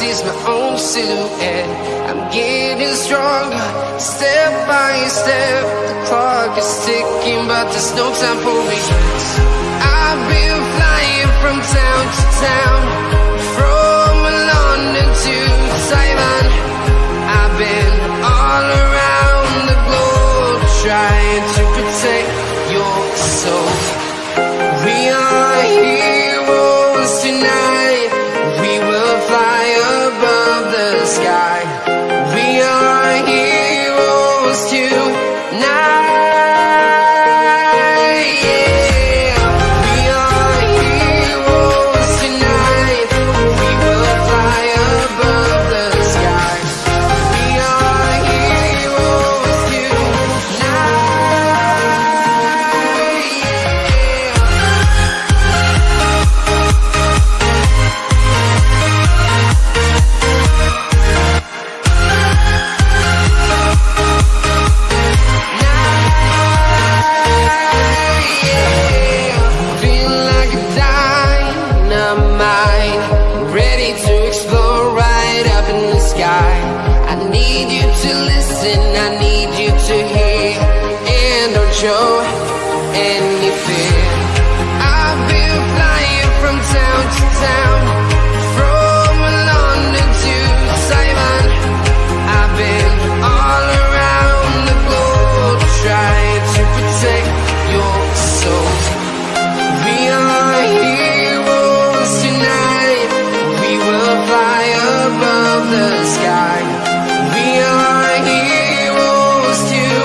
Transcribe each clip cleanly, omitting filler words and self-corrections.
see is my own silhouette. I'm getting stronger, step by step. The clock is ticking, but there's no time for regrets. I've been flying from town to town, from London to Taiwan. I've been all around the globe, trying to protect your soul. We are heroes tonight. We will fly above the sky. We are heroes tonight. Yeah. We are heroes tonight. We will fly above the sky. We are heroes show any fear. I've been flying from town to town, from London to Taiwan. I've been all around the globe, trying to protect your soul. We are heroes tonight. We will fly above the sky. We are heroes tonight.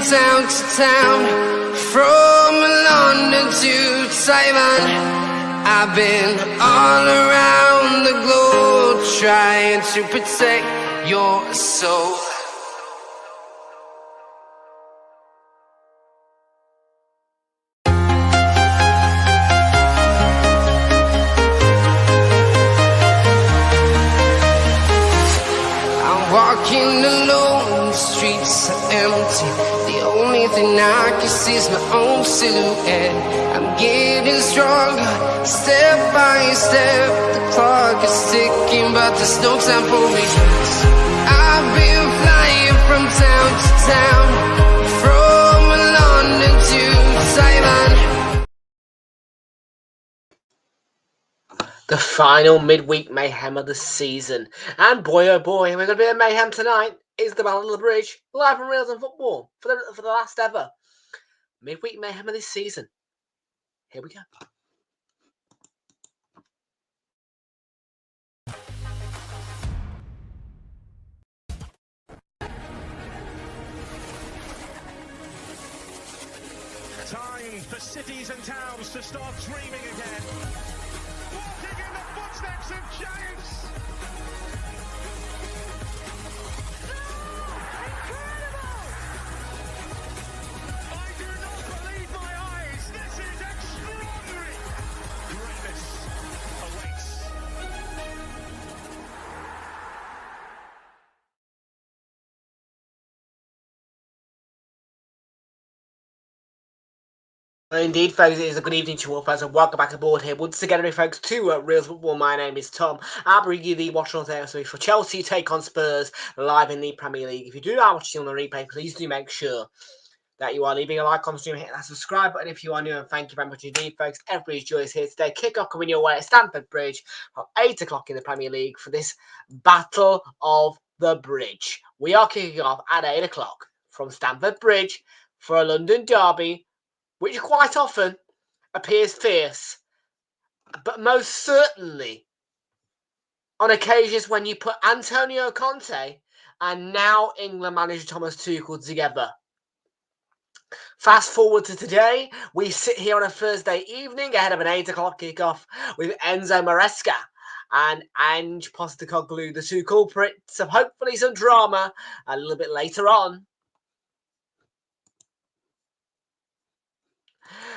Town to town, from London to Taiwan. I've been all around the globe, trying to protect your soul. I'm walking alone, the streets are empty. The only thing I can see is my own silhouette. I'm getting stronger, step by step. The clock is ticking, but there's no time for regrets. I've been flying from town to town, from London to Taiwan. The final midweek mayhem of the season. And boy oh boy, we're going to be a mayhem tonight. Is the Battle of the Bridge, live from Realltom Football for the last ever midweek mayhem of this season. Here we go. Time for cities and towns to start dreaming again. Walking in the footsteps of giants. Indeed, folks, it is a good evening to all, folks, and welcome back aboard here once again, folks, to Realltom Football. My name is Tom. I'll bring you the watch-along episode for Chelsea take on Spurs live in the Premier League. If you do not watch it on the replay, please do make sure that you are leaving a like on the stream, hitting that subscribe button if you are new, and thank you very much indeed, folks. Everybody's joy is here today. Kick-off coming your way at Stamford Bridge from 8 o'clock in the Premier League for this Battle of the Bridge. We are kicking off at 8 o'clock from Stamford Bridge for a London derby, which quite often appears fierce, but most certainly on occasions when you put Antonio Conte and now England manager Thomas Tuchel together. Fast forward to today, we sit here on a Thursday evening ahead of an 8 o'clock kickoff with Enzo Maresca and Ange Postecoglou, the two culprits of hopefully some drama a little bit later on.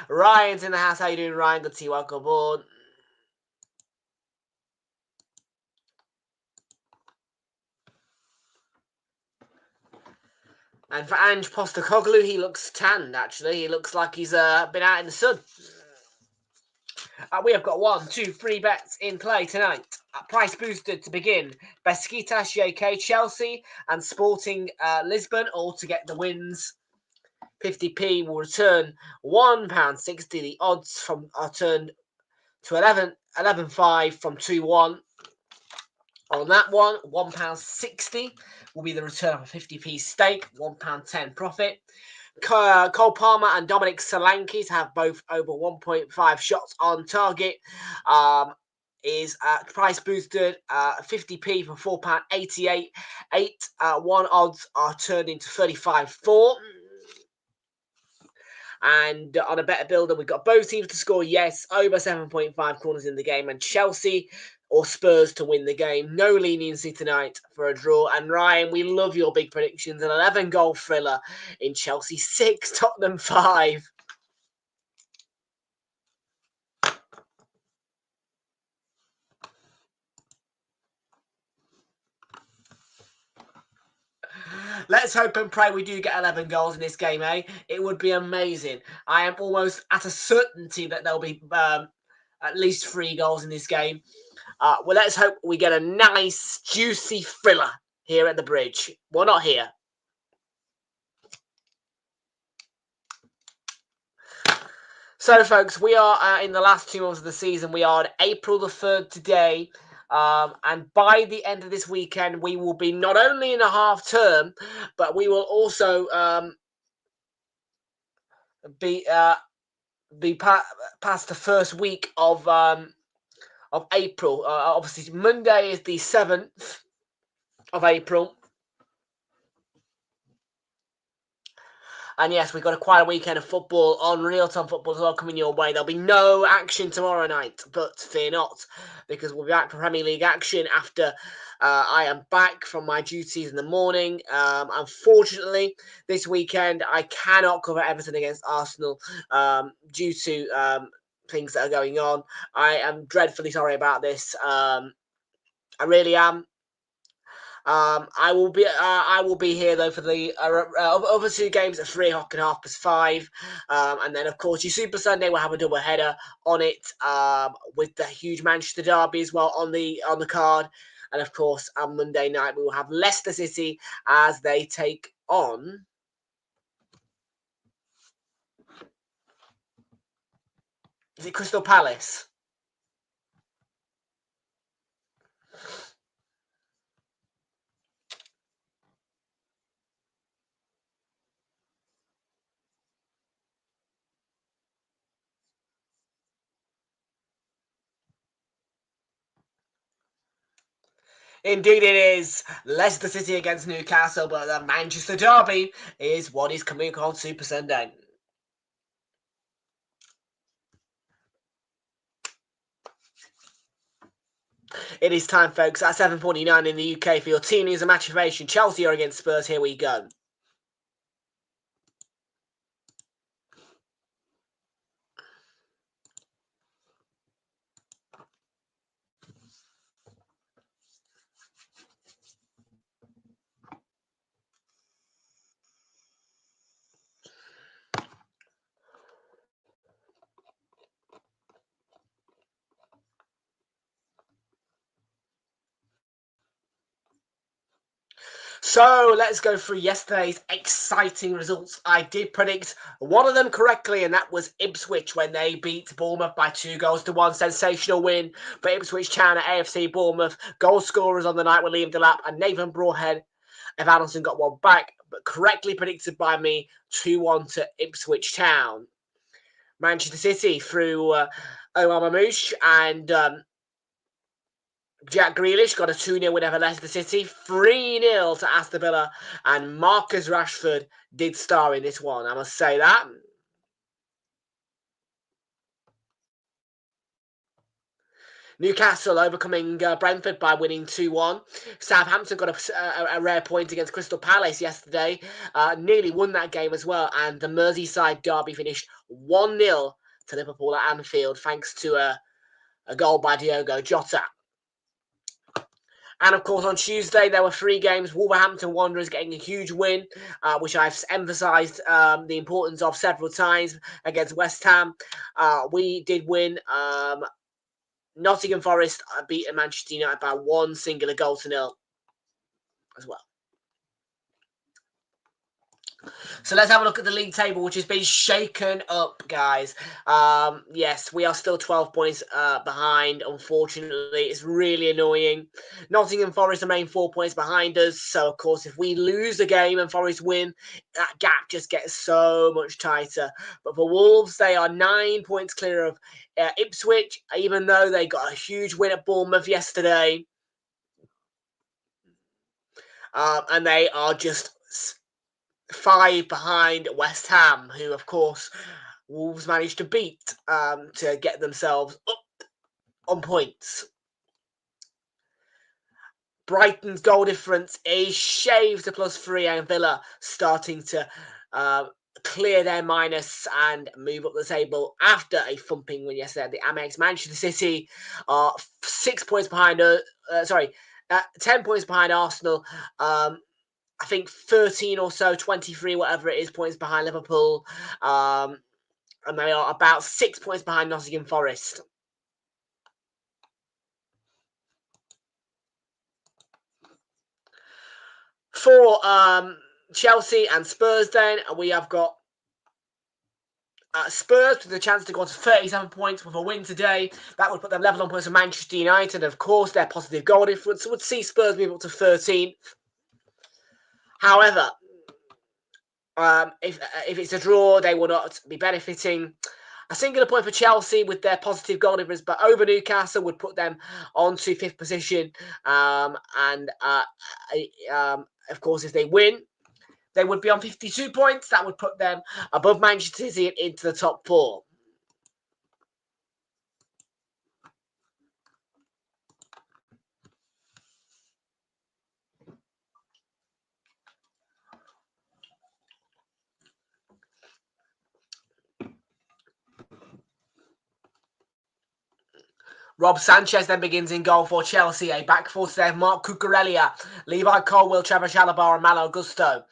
Ryan's in the house. How you doing, Ryan? Good to see you. Welcome aboard. And for Ange Postecoglou, he looks tanned, actually. He looks like he's been out in the sun. We have got 1, 2, 3 bets in play tonight. Price boosted to begin. Besiktas, JK, Chelsea and Sporting Lisbon all to get the wins. 50p will return £1.60. The odds from are turned to 11.5 from 2-1. On that one, £1.60 will be the return of a 50p stake, £1.10 profit. Cole Palmer and Dominic Solanke have both over 1.5 shots on target. Is price boosted 50p for £4.88. 1 odds are turned into 35.4. And on a better builder, we've got both teams to score yes, over 7.5 corners in the game, and Chelsea or Spurs to win the game. No leniency tonight for a draw. And Ryan, we love your big predictions. An 11-goal thriller in Chelsea 6, Tottenham 5. Let's hope and pray we do get 11 goals in this game, eh? It would be amazing. I am almost at a certainty that there'll be at least 3 goals in this game. Well, let's hope we get a nice, juicy thriller here at the Bridge. Well, not here. So, folks, we are in the last 2 months of the season. We are on April the 3rd today. And by the end of this weekend, we will be not only in a half term, but we will also be past the first week of April. Obviously, Monday is the 7th of April. And yes, we've got quite a weekend of football on Realltom football as well coming your way. There'll be no action tomorrow night, but fear not, because we'll be back for Premier League action after I am back from my duties in the morning. Unfortunately, this weekend I cannot cover Everton against Arsenal due to things that are going on. I am dreadfully sorry about this. I really am. I will be here though for the other 2 games at 3 o'clock and 5:30, and then of course your Super Sunday will have a double header on it with the huge Manchester derby as well on the card, and of course on Monday night we will have Leicester City as they take on. Is it Crystal Palace? Indeed it is. Leicester City against Newcastle, but the Manchester derby is what is coming on Super Sunday. It is time, folks, at 7:49 in the UK for your team news and match information. Chelsea are against Spurs. Here we go. So let's go through yesterday's exciting results. I did predict one of them correctly, and that was Ipswich when they beat Bournemouth by 2-1. Sensational win for Ipswich Town at AFC Bournemouth. Goal scorers on the night were Liam Delap and Nathan Broadhead. If Adelson got one back, but correctly predicted by me, 2-1 to Ipswich Town. Manchester City through Omar Mamouche and Jack Grealish got a 2-0 win over Leicester City, 3-0 to Aston Villa, and Marcus Rashford did star in this one, I must say that. Newcastle overcoming Brentford by winning 2-1. Southampton got a rare point against Crystal Palace yesterday, nearly won that game as well, and the Merseyside derby finished 1-0 to Liverpool at Anfield, thanks to a goal by Diogo Jota. And, of course, on Tuesday, there were 3 games. Wolverhampton Wanderers getting a huge win, which I've emphasised the importance of several times against West Ham. We did win. Nottingham Forest beat Manchester United by 1-0 as well. So let's have a look at the league table, which has been shaken up, guys. Yes, we are still 12 points behind, unfortunately. It's really annoying. Nottingham Forest remain 4 points behind us. So, of course, if we lose a game and Forest win, that gap just gets so much tighter. But for Wolves, they are 9 points clear of Ipswich, even though they got a huge win at Bournemouth yesterday. And they are just 5 behind West Ham, who, of course, Wolves managed to beat to get themselves up on points. Brighton's goal difference is shaved to +3, and Villa starting to clear their minus and move up the table after a thumping win yesterday at the Amex. Manchester City are 6 points behind 10 points behind Arsenal. I think 13 or so, 23, whatever it is, points behind Liverpool. And they are about 6 points behind Nottingham Forest. For Chelsea and Spurs then, we have got Spurs with a chance to go on to 37 points with a win today. That would put them level on points with Manchester United. Of course, their positive goal difference would see Spurs move up to 13th. However, if it's a draw, they will not be benefiting. A singular point for Chelsea with their positive goal difference, but over Newcastle would put them on to 5th position. Of course, if they win, they would be on 52 points. That would put them above Manchester City and into the top 4. Rob Sanchez then begins in goal for Chelsea. A back four today of Mark Cucurella, Levi Colwill, Trevor Chalobah and Malo Gusto.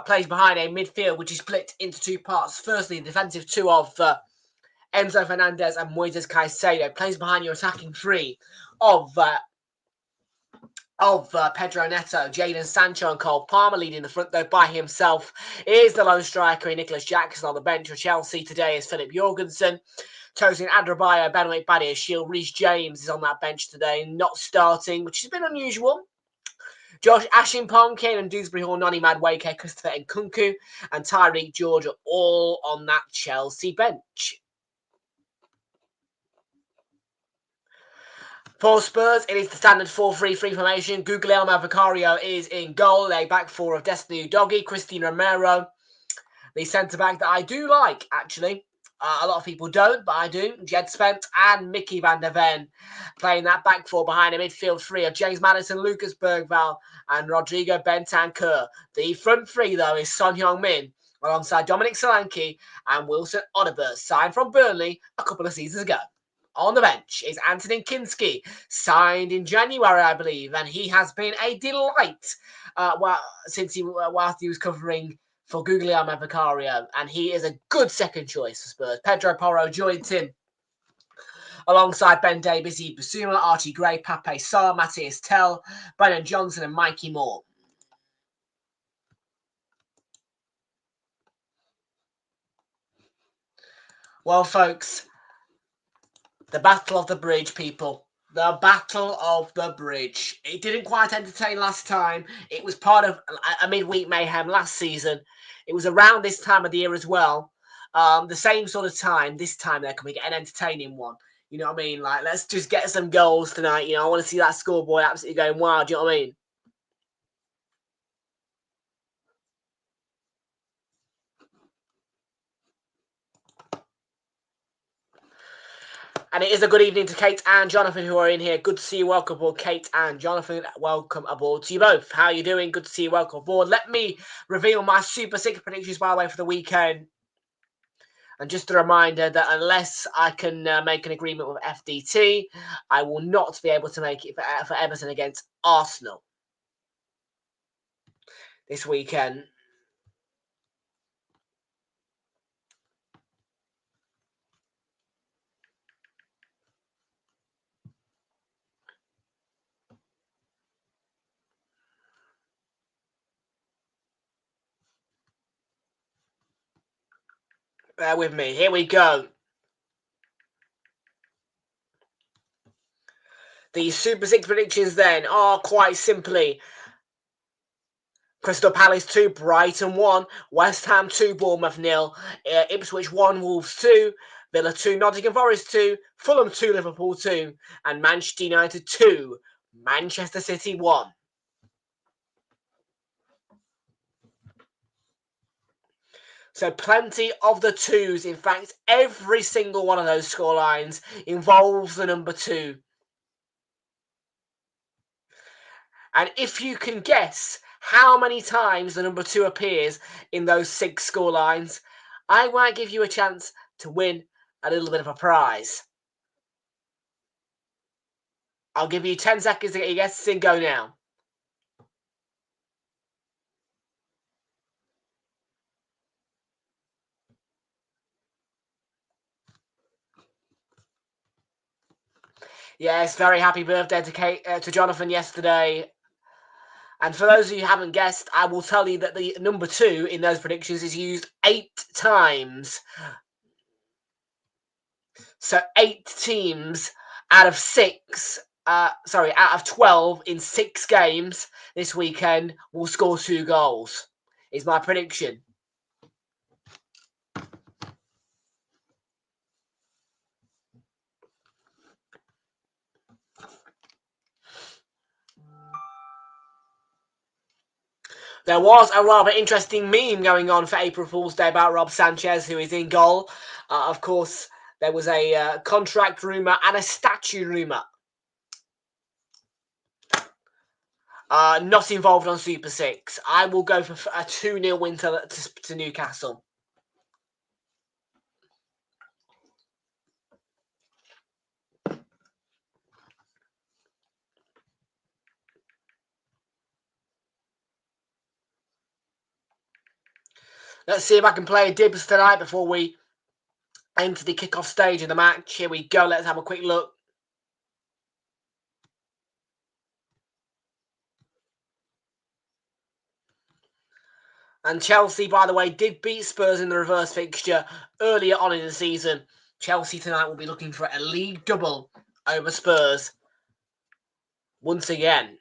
Plays behind a midfield which is split into 2 parts. Firstly, the defensive 2 of Enzo Fernandez and Moises Caicedo. Plays behind your attacking 3 of Pedro Neto, Jadon Sancho and Cole Palmer. Leading the front though by himself is the lone striker in Nicholas Jackson. On the bench for Chelsea today is Philip Jorgensen. Tosin Adrabio, Benoit Badiashile, Reece James is on that bench today, not starting, which has been unusual. Josh Ashimpong, Keenan Dewsbury Hall, Noni Madueke, Christopher Nkunku, and Tyreek George are all on that Chelsea bench. For Spurs, it is the standard 4-3-3 formation. Guglielmo Vicario is in goal. A back 4 of Destiny Udogie, Christine Romero, the centre-back that I do like, actually. A lot of people don't, but I do. Jed Spence and Mickey van der Ven playing that back 4 behind a midfield 3 of James Maddison, Lucas Bergvall and Rodrigo Bentancur. The front 3, though, is Son Heung-min alongside Dominic Solanke and Wilson Odobert, signed from Burnley a couple of seasons ago. On the bench is Anthony Kinski, signed in January, I believe, and he has been a delight whilst he was covering for Guglielmo Vicario, and he is a good second choice for Spurs. Pedro Porro joins him alongside Ben Davies, Basuma, Archie Gray, Pape Sarr, Matthias Tell, Brennan Johnson and Mikey Moore. Well, folks, the Battle of the Bridge, people. The Battle of the Bridge. It didn't quite entertain last time. It was part of a midweek mayhem last season. It was around this time of the year as well. The same sort of time. This time, there can we get an entertaining one? You know what I mean? Like, let's just get some goals tonight. You know, I want to see that scoreboard absolutely going wild. Do you know what I mean? And it is a good evening to Kate and Jonathan who are in here. Good to see you. Welcome aboard, Kate and Jonathan. Welcome aboard to you both. How are you doing? Good to see you. Welcome aboard. Let me reveal my Super 6 predictions, by the way, for the weekend. And just a reminder that unless I can make an agreement with FDT, I will not be able to make it for Everton against Arsenal this weekend. Bear with me. Here we go. The Super 6 predictions then are quite simply Crystal Palace 2, Brighton 1, West Ham 2, Bournemouth 0, Ipswich 1, Wolves 2, Villa 2, Nottingham Forest 2, Fulham 2, Liverpool 2, and Manchester United 2, Manchester City 1. So plenty of the twos. In fact, every single one of those scorelines involves the number 2. And if you can guess how many times the number 2 appears in those 6 scorelines, I might give you a chance to win a little bit of a prize. I'll give you 10 seconds to get your guesses in. Go now. Yes, very happy birthday to Jonathan yesterday. And for those of you who haven't guessed, I will tell you that the number 2 in those predictions is used 8 times. So 8 teams out of 6, out of 12 in 6 games this weekend will score 2 goals. Is my prediction. There was a rather interesting meme going on for April Fool's Day about Rob Sanchez, who is in goal. Of course, there was a contract rumour and a statue rumour. Not involved on Super 6. I will go for a 2-0 win to Newcastle. Let's see if I can play a dibs tonight before we enter the kickoff stage of the match. Here we go. Let's have a quick look. And Chelsea, by the way, did beat Spurs in the reverse fixture earlier on in the season. Chelsea tonight will be looking for a league double over Spurs once again.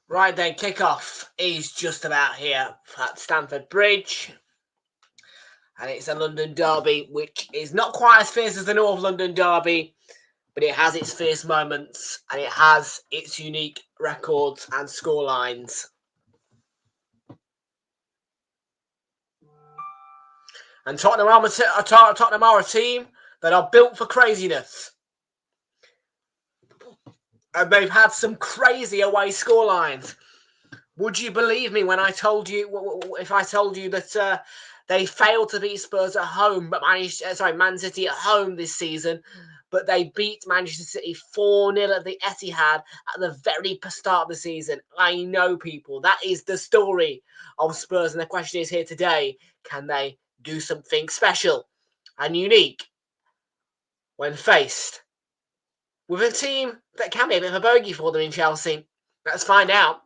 Right then, kickoff is just about here at Stamford Bridge. And it's a London derby, which is not quite as fierce as the North London derby, but it has its fierce moments and it has its unique records and scorelines. And Tottenham are a team that are built for craziness. And they've had some crazy away scorelines. Would you believe me when I told you, if I told you that they failed to beat Spurs at home, but Man City at home this season, but they beat Manchester City 4-0 at the Etihad at the very start of the season? I know, people. That is the story of Spurs, and the question is here today: can they do something special and unique when faced with a team that can be a bit of a bogey for them in Chelsea? Let's find out.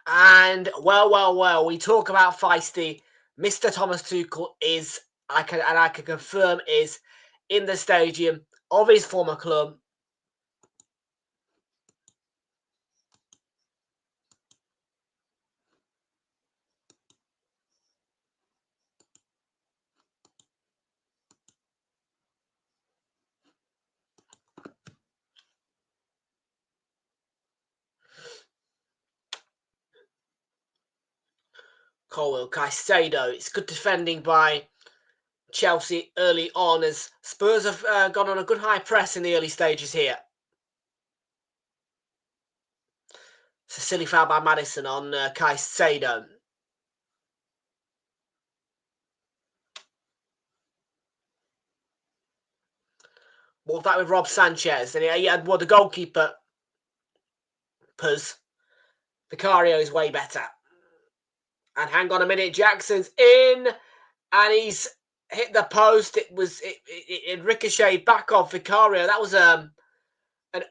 And well, we talk about feisty. Mr. Thomas Tuchel is, I can confirm, is in the stadium of his former club. Colwell Caicedo. It's good defending by Chelsea early on, as Spurs have gone on a good high press in the early stages here. It's a silly foul by Maddison on Caicedo. What was that with Rob Sanchez? And he had the goalkeeper. Vicario is way better. And hang on a minute, Jackson's in, and he's hit the post. It ricocheted back off Vicario. That was an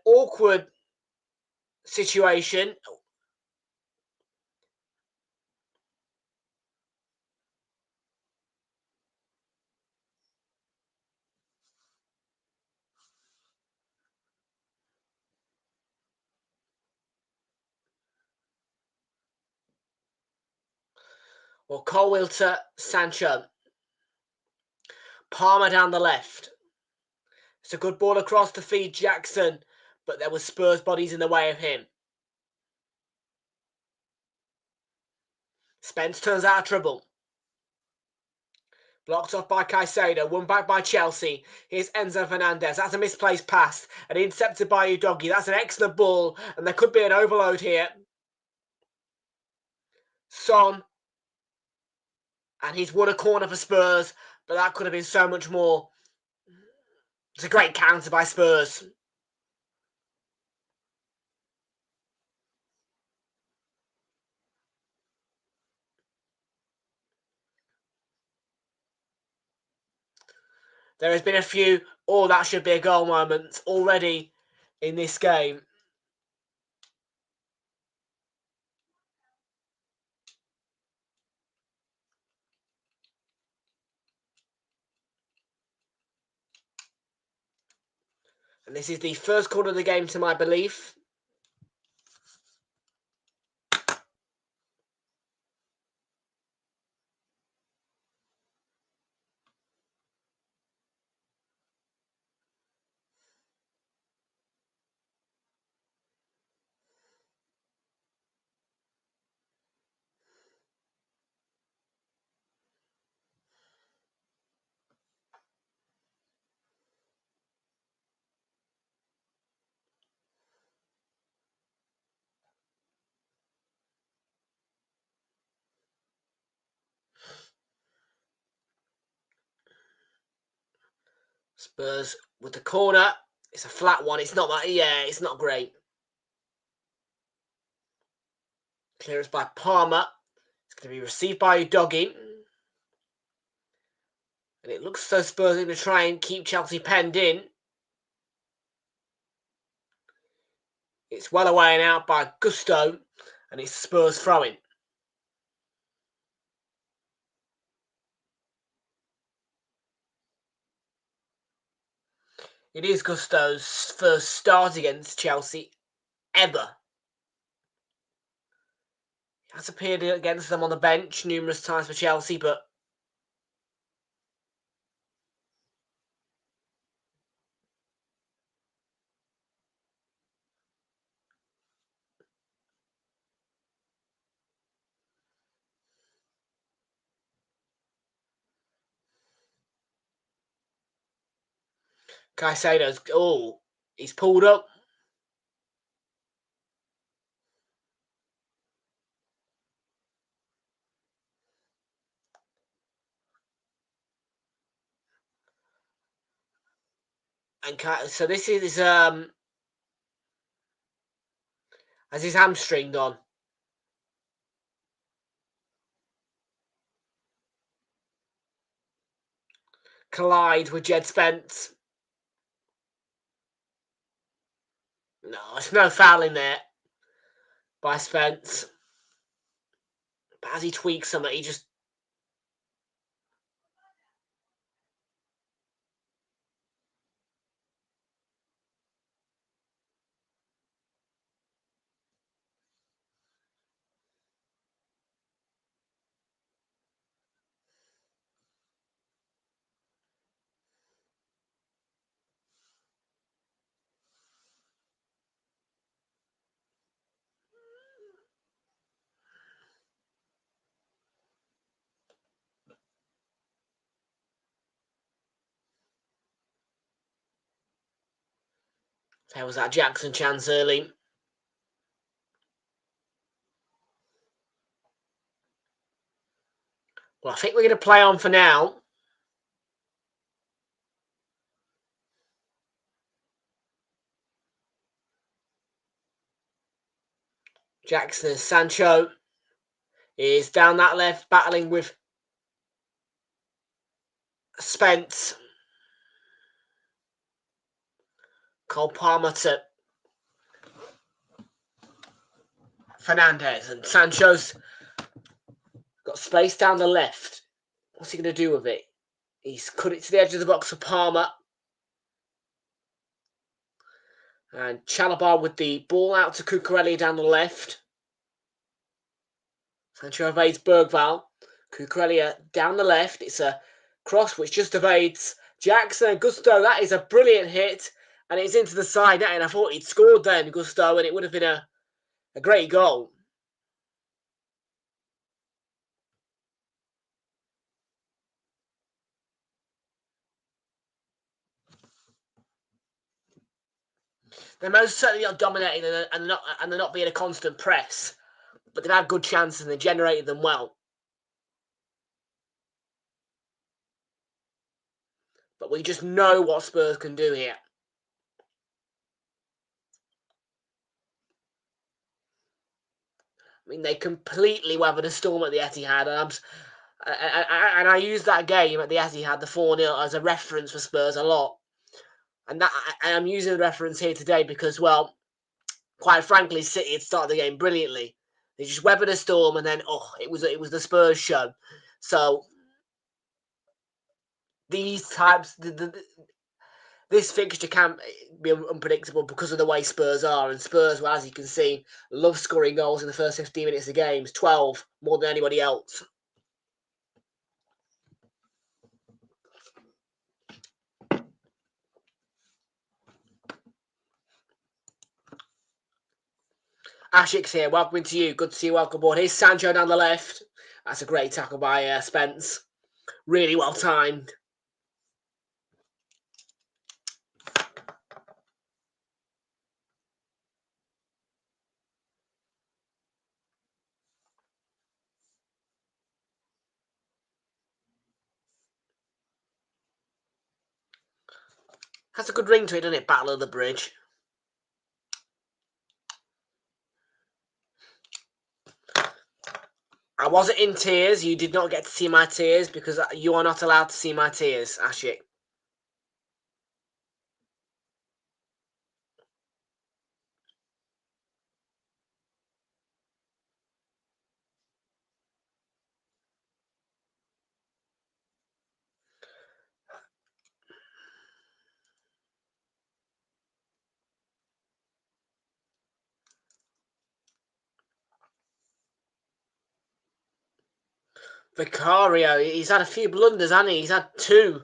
awkward situation. Well, Colwell to Sancho. Palmer down the left. It's a good ball across to feed Jackson, but there were Spurs bodies in the way of him. Spence turns out of trouble. Blocked off by Caicedo, won back by Chelsea. Here's Enzo Fernandez. That's a misplaced pass. And intercepted by Udogie. That's an excellent ball, and there could be an overload here. Son. And he's won a corner for Spurs, but that could have been so much more. It's a great counter by Spurs. There has been a few, that should be a goal moments already in this game. And this is the first corner of the game, to my belief. Spurs with the corner. It's a flat one. It's not that. Yeah, it's not great. Clearance by Palmer. It's going to be received by Udogie. And it looks so Spurs are going to try and keep Chelsea penned in. It's well away and out by Gusto. And it's Spurs throwing. It is Gusto's first start against Chelsea ever. He has appeared against them on the bench numerous times for Chelsea, but Caicedo's, he's pulled up. And so this is has his hamstring gone? Collide with Jed Spence. No, there's no foul in there by Spence. But as he tweaks something, he just... There was that Jackson chance early. Well, I think we're going to play on for now. Jackson, Sancho is down that left, battling with Spence. Cole Palmer to Fernandez, and Sancho's got space down the left. What's he going to do with it? He's cut it to the edge of the box for Palmer. And Chalobah with the ball out to Cucurella down the left. Sancho evades Bergvall. Cucurella down the left. It's a cross which just evades Jackson. Gusto, that is a brilliant hit. And it's into the side net. And I thought he'd scored then, Gusto, and it would have been a great goal. They're most certainly not dominating and they're not being a constant press. But they've had good chances and they generated them well. But we just know what Spurs can do here. I mean, they completely weathered a storm at the Etihad. And I use that game at the Etihad, the 4-0, as a reference for Spurs a lot. And I'm using the reference here today because, well, quite frankly, City had started the game brilliantly. They just weathered a storm, and then it was the Spurs show. So these types, this fixture can be unpredictable because of the way Spurs are, and Spurs, well, as you can see, love scoring goals in the first 15 minutes of games, 12 more than anybody else. Ashik's here. Welcome to you. Good to see you. Welcome aboard. Here's Sancho down the left. That's a great tackle by Spence. Really well timed. Has a good ring to it, doesn't it? Battle of the Bridge. I wasn't in tears. You did not get to see my tears because you are not allowed to see my tears, Ashik. Vicario, he's had a few blunders, hasn't he? He's had 2.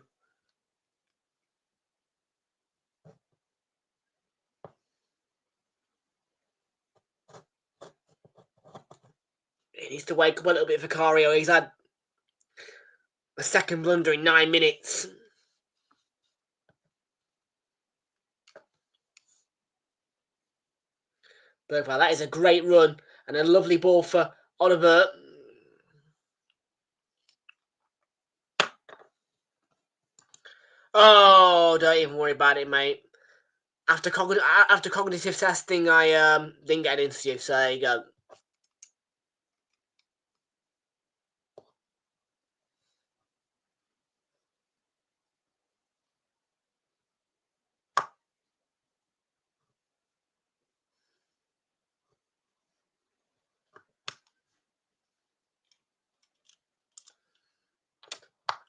He needs to wake up a little bit, Vicario. He's had a second blunder in 9 minutes. Bergvall, that is a great run and a lovely ball for Oliver. Oh, don't even worry about it, mate. After cognitive testing, I didn't get an interview, so there you go.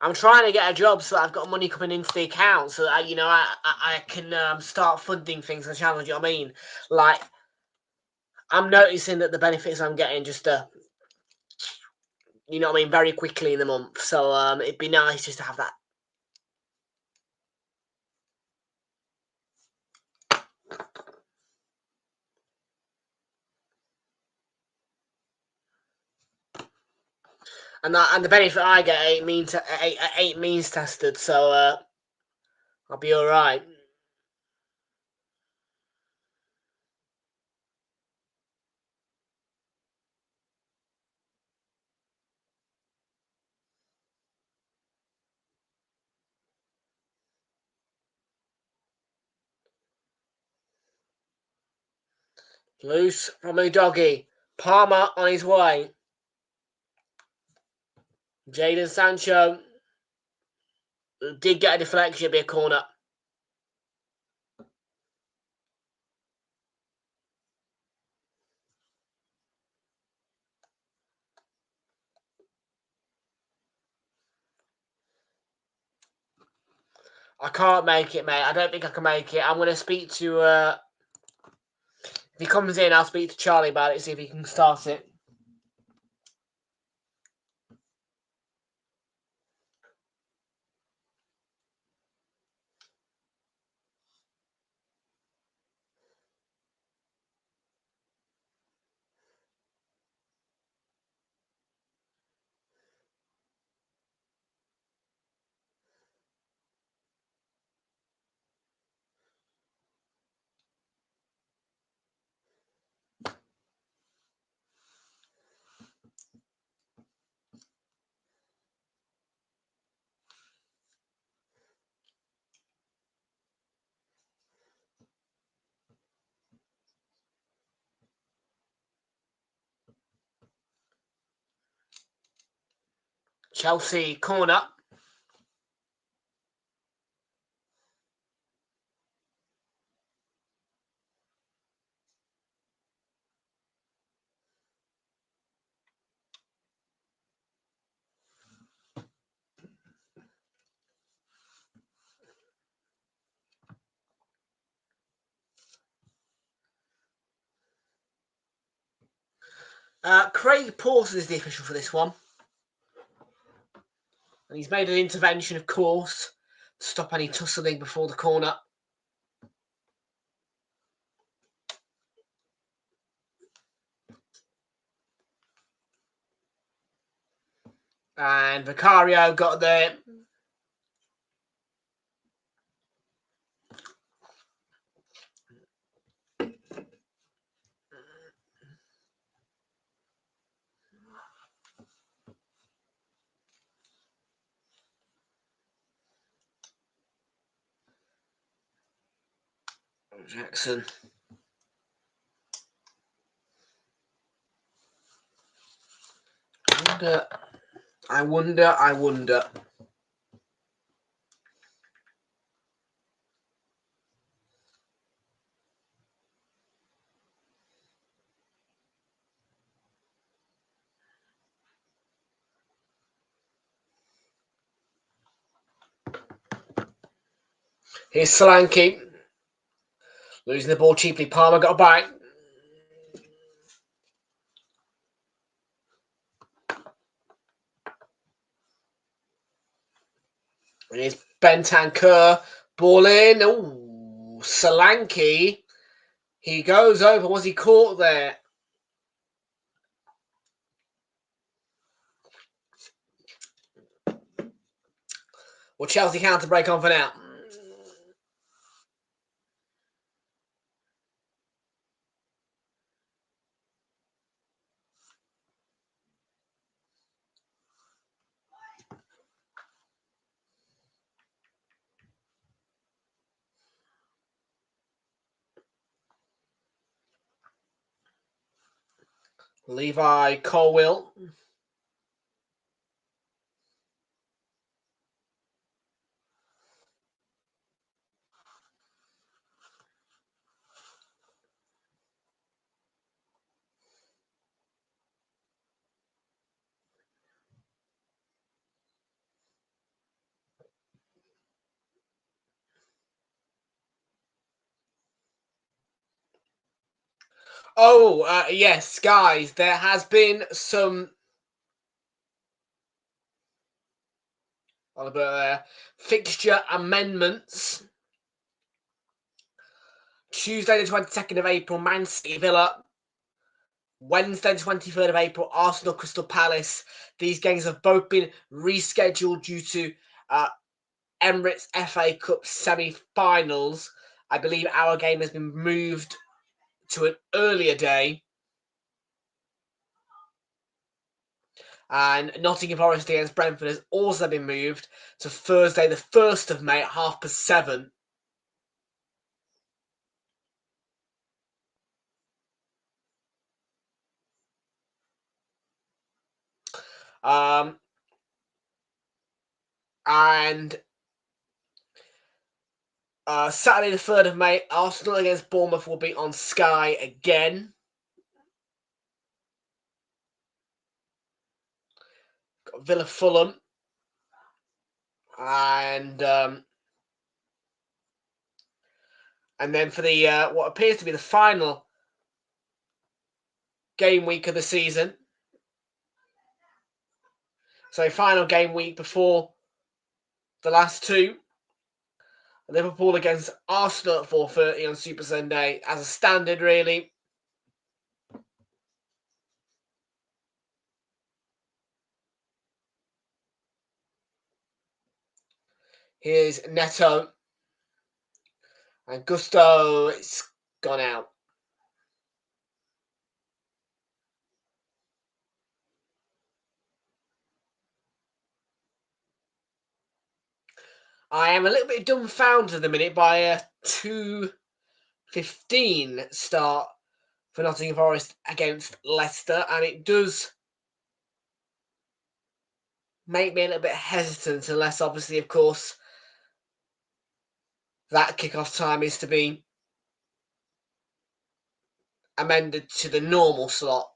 I'm trying to get a job so that I've got money coming into the account, so that I can start funding things on the channel. Do you know what I mean? Like, I'm noticing that the benefits I'm getting just you know what I mean, very quickly in the month. So it'd be nice just to have that. And the benefit I get eight means tested, so I'll be all right. Loose from Doggy. Palmer on his way. Jadon Sancho did get a deflection, it'd be a corner. I can't make it, mate. I don't think I can make it. I'm going to speak to... if he comes in, I'll speak to Charlie about it, see if he can start it. Chelsea corner. Craig Pawson is the official for this one. And he's made an intervention, of course, to stop any tussling before the corner. And Vicario got there. Jackson. I wonder. Here's Solanke. Losing the ball cheaply. Palmer got a bite. Here's Bentancur. Ball in. Ooh, Solanke. He goes over. Was he caught there? Well, Chelsea counter break on for now. Levi Colwill. Oh, yes, guys, there has been some fixture amendments. Tuesday the 22nd of April, Man City Villa. Wednesday the 23rd of April, Arsenal Crystal Palace. These games have both been rescheduled due to Emirates FA Cup semi-finals. I believe our game has been moved to an earlier day. And Nottingham Forest against Brentford has also been moved to Thursday the 1st of May at 7:30. And Saturday the 3rd of May, Arsenal against Bournemouth will be on Sky again. Got Villa Fulham. And then for the what appears to be the final game week of the season. So final game week before the last two. Liverpool against Arsenal at 4:30 on Super Sunday as a standard, really. Here's Neto. And Gusto, it's gone out. I am a little bit dumbfounded at the minute by a 2:15 start for Nottingham Forest against Leicester, and it does make me a little bit hesitant, unless obviously, of course, that kickoff time is to be amended to the normal slot.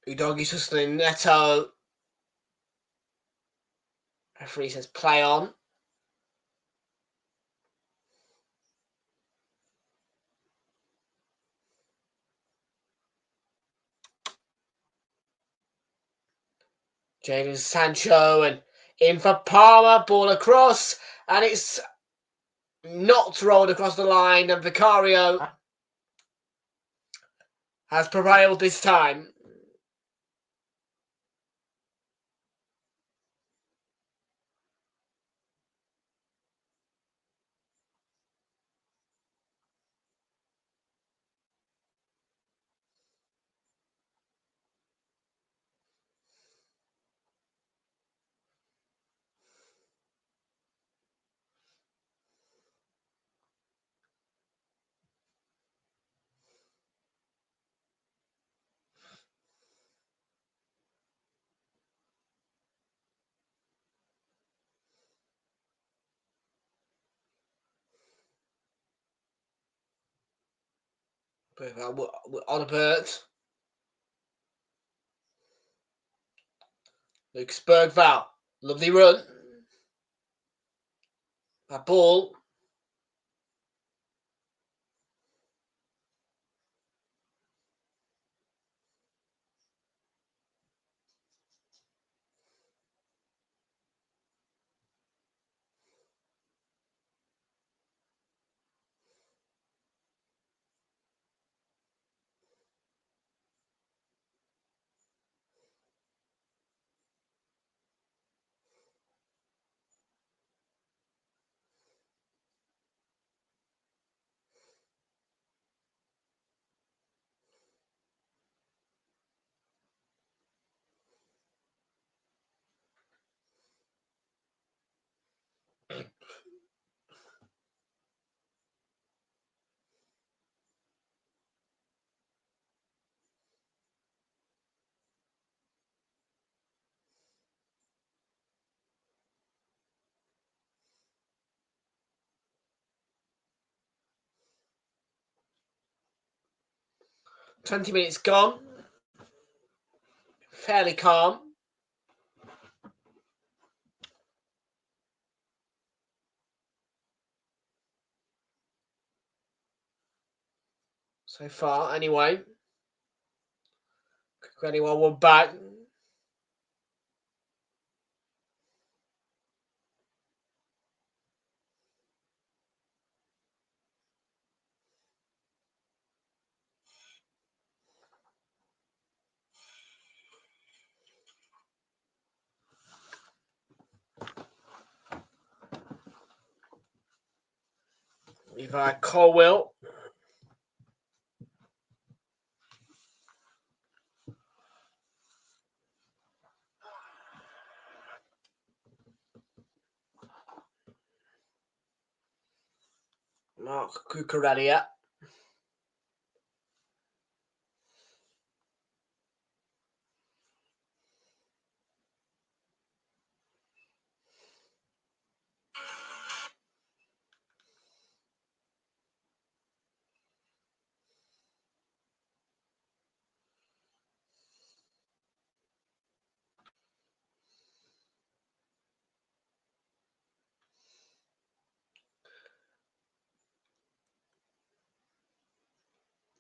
Udogi Sustin Neto. Referee says play on. Jadon Sancho and in for Palmer, ball across, and it's not rolled across the line, and Vicario has prevailed this time. Odebert. Lucas Bergval. Lovely run. That ball. 20 minutes gone. Fairly calm. So far, anyway. Anyone one back. We've Colwell. Mark Cucurella.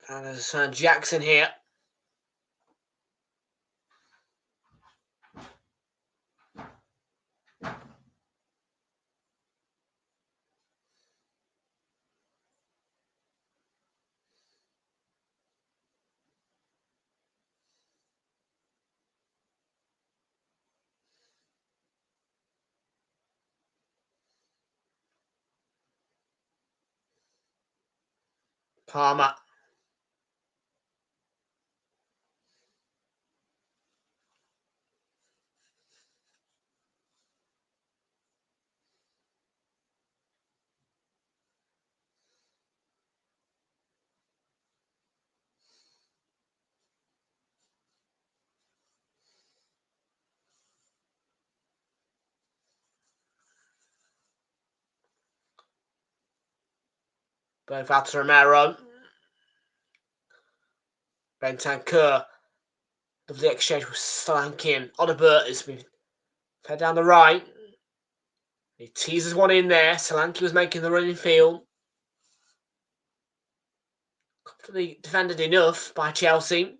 And there's Jackson here. Palmer. Boniface Romero. Bentancur. Lovely exchange with Slankin. On a Berters. We've fed down the right. He teases one in there. Solanke was making the running field. Comfortably defended enough by Chelsea.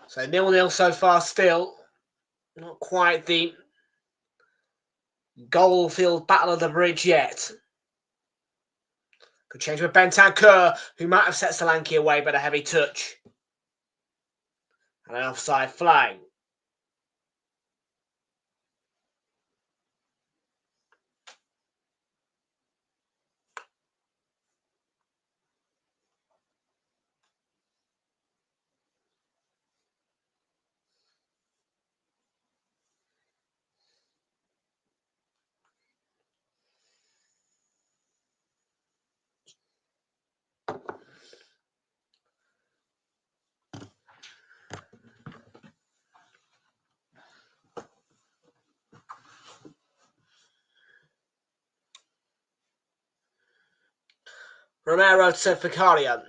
So 0-0 so far still. Not quite the Goldfield Battle of the Bridge yet. Good change with Bentancur, who might have set Solanke away, but a heavy touch. And an offside flag. Romero to Vicario.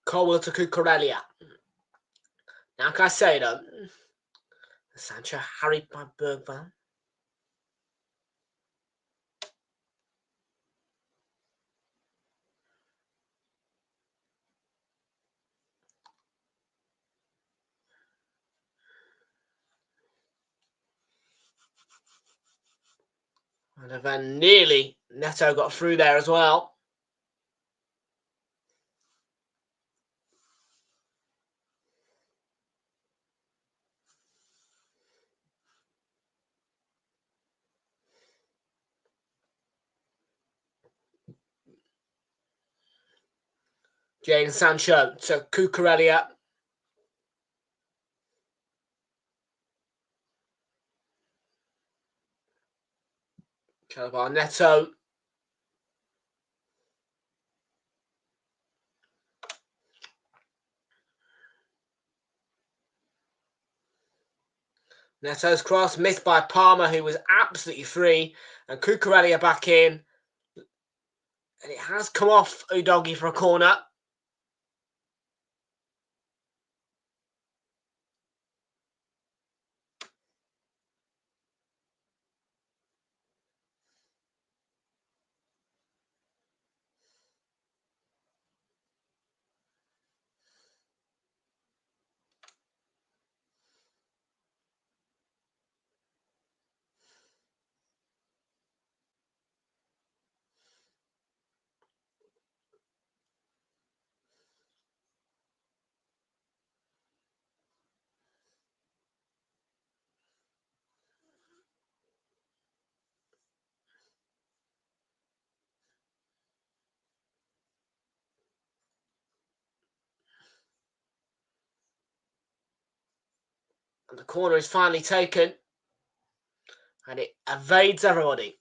Colwell to Cucurella. Now, can I say though, Sancho harried by Bergvall. And then nearly Neto got through there as well. Jadon Sancho to Cucurella. Calabar Neto. Neto's cross missed by Palmer, who was absolutely free. And Cucurella back in. And it has come off Udogie for a corner. And the corner is finally taken. And it evades everybody.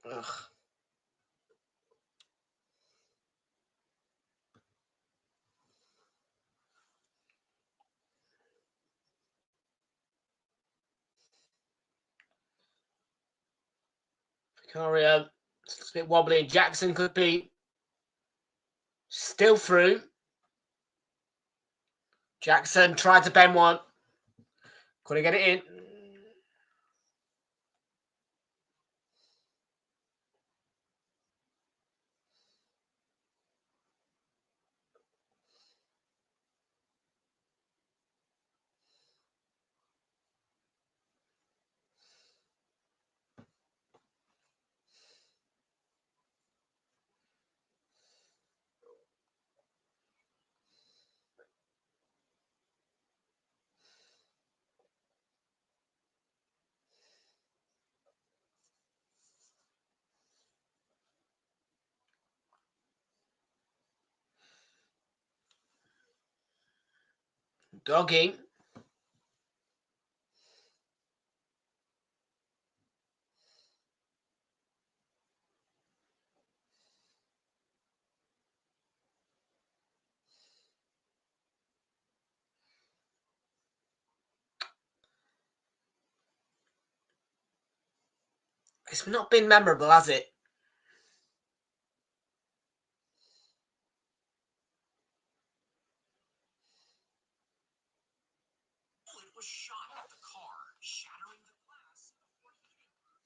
Ugh. Vicario, it's a bit wobbly. Jackson could be still through. Jackson tried to bend one. Couldn't get it in. Doggy. It's not been memorable, has it? Bullet was shot at the car, shattering the glass before hitting her.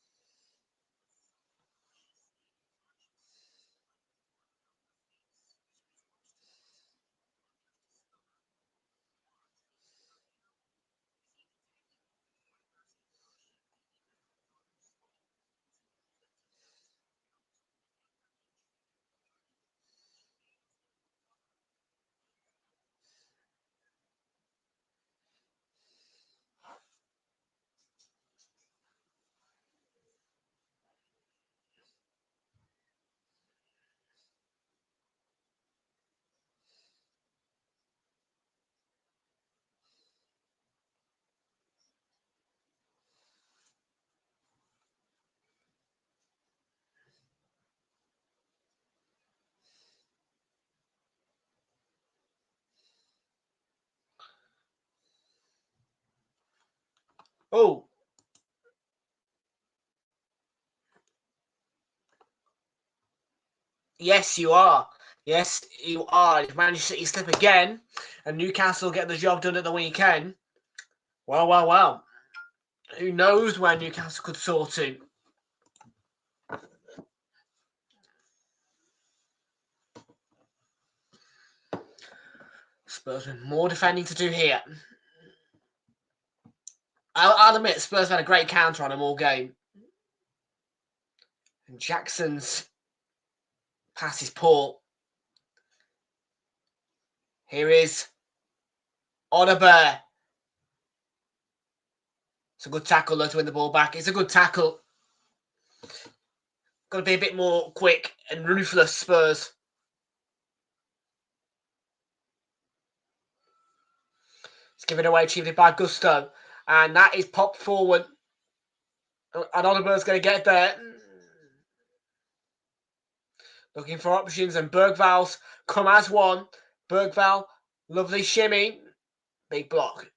Oh. Yes, you are. Yes, you are. If Manchester City slip again and Newcastle get the job done at the weekend, well. Who knows where Newcastle could soar to? Spurs with more defending to do here. I'll admit, Spurs had a great counter on them all game. And Jackson's pass is poor. Here is Oliver. It's a good tackle though to win the ball back. It's a good tackle. Got to be a bit more quick and ruthless, Spurs. It's given away chiefly by Gusto. And that is popped forward. And Oliver's going to get there. Looking for options, and Bergval's come as one. Bergval, lovely shimmy. Big block.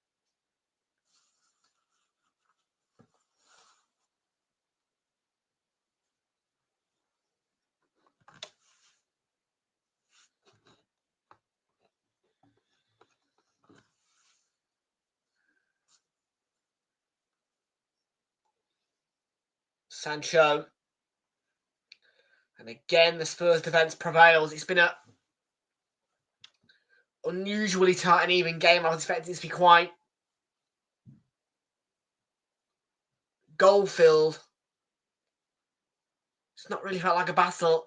Sancho. And again, the Spurs defence prevails. It's been an unusually tight and even game. I was expecting it to be quite goal-filled. It's not really felt like a battle.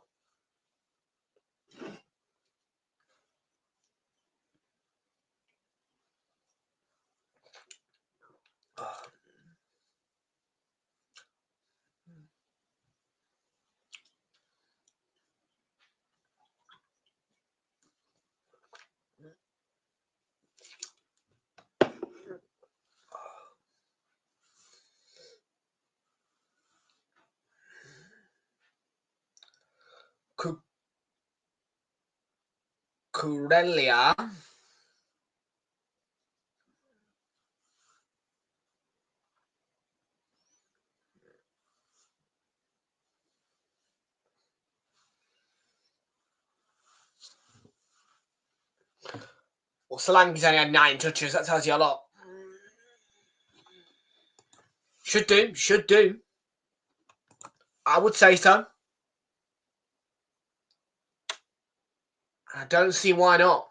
Curelia. Well, Solanke's only had 9 touches. That tells you a lot. Should do. I would say so. I don't see why not.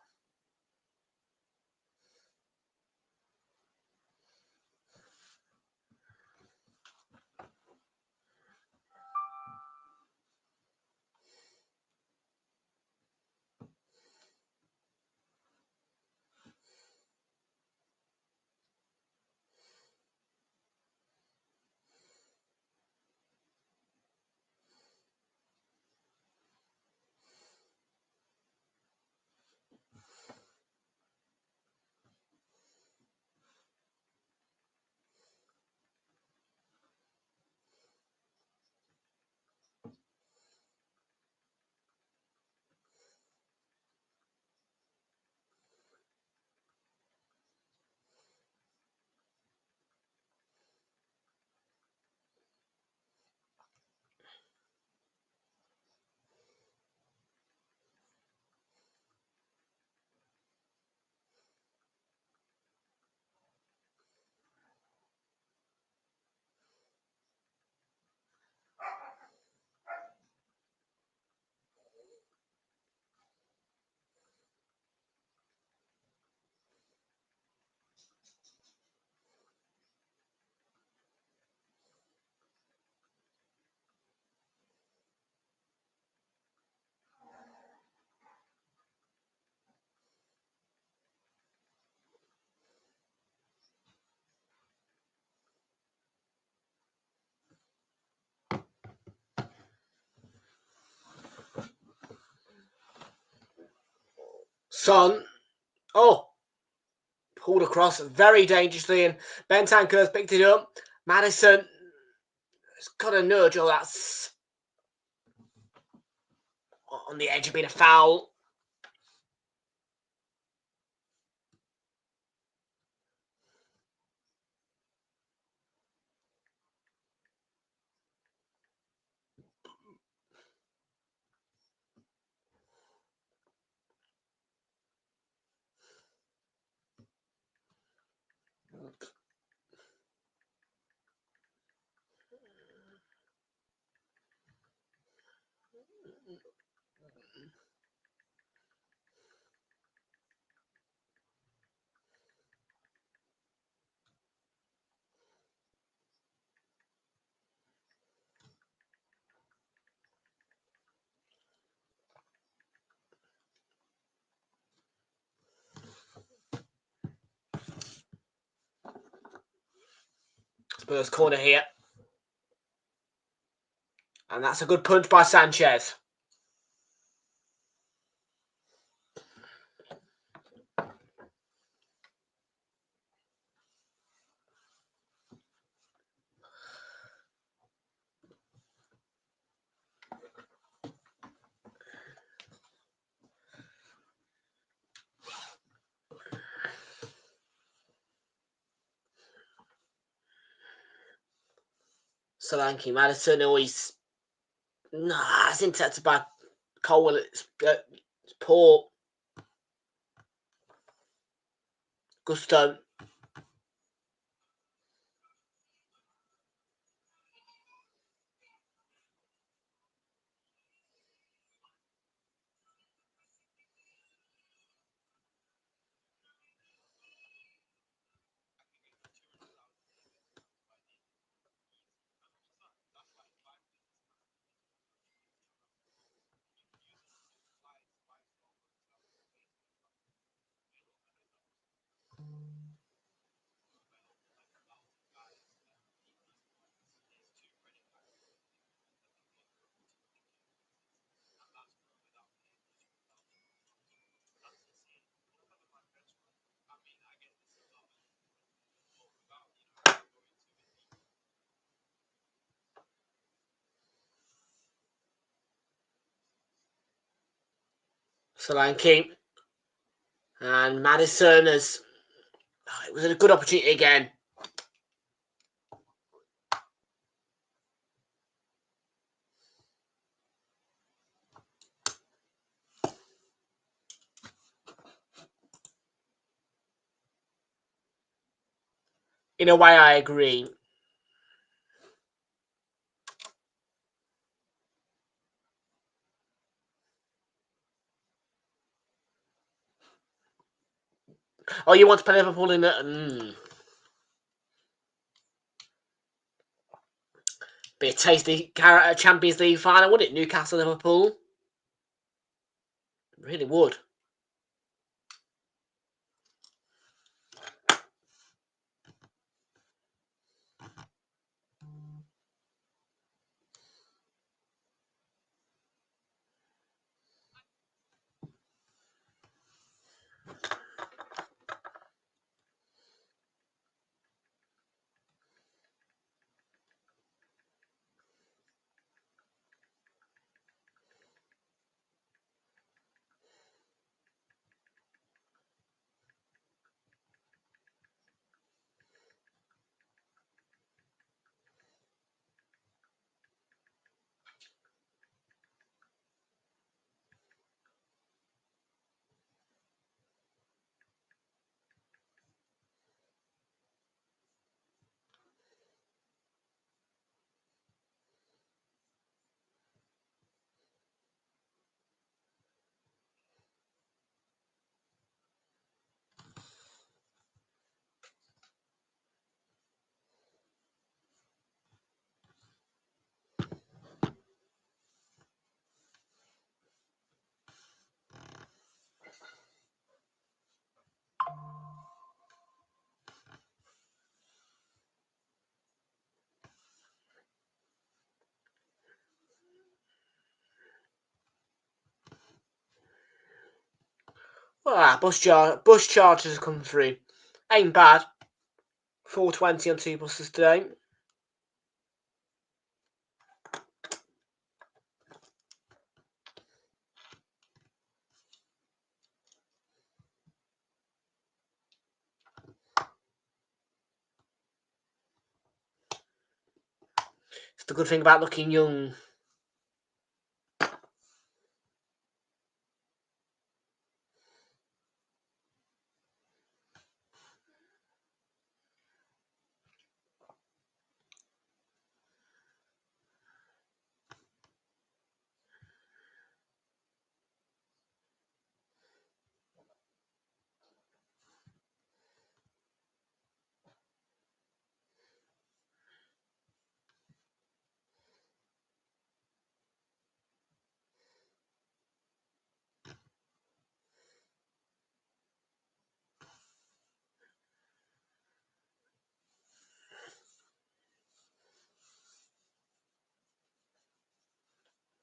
Son. Oh. Pulled across very dangerously, and Bentancur's picked it up. Madison has got a nudge. Oh, that's on the edge of being a foul. Spurs corner here. And that's a good punch by Sanchez. Solanke, Madison always... Nah, it's intercepted by Cole. It's poor. Gusto. Solanke. And Madison has... It was a good opportunity again. In a way, I agree. Oh, you want to play Liverpool in the... Be a tasty Champions League final, wouldn't it? Newcastle, Liverpool. It really would. Bush charges have come through. Ain't bad. 420 on 2 pluses today. It's the good thing about looking young.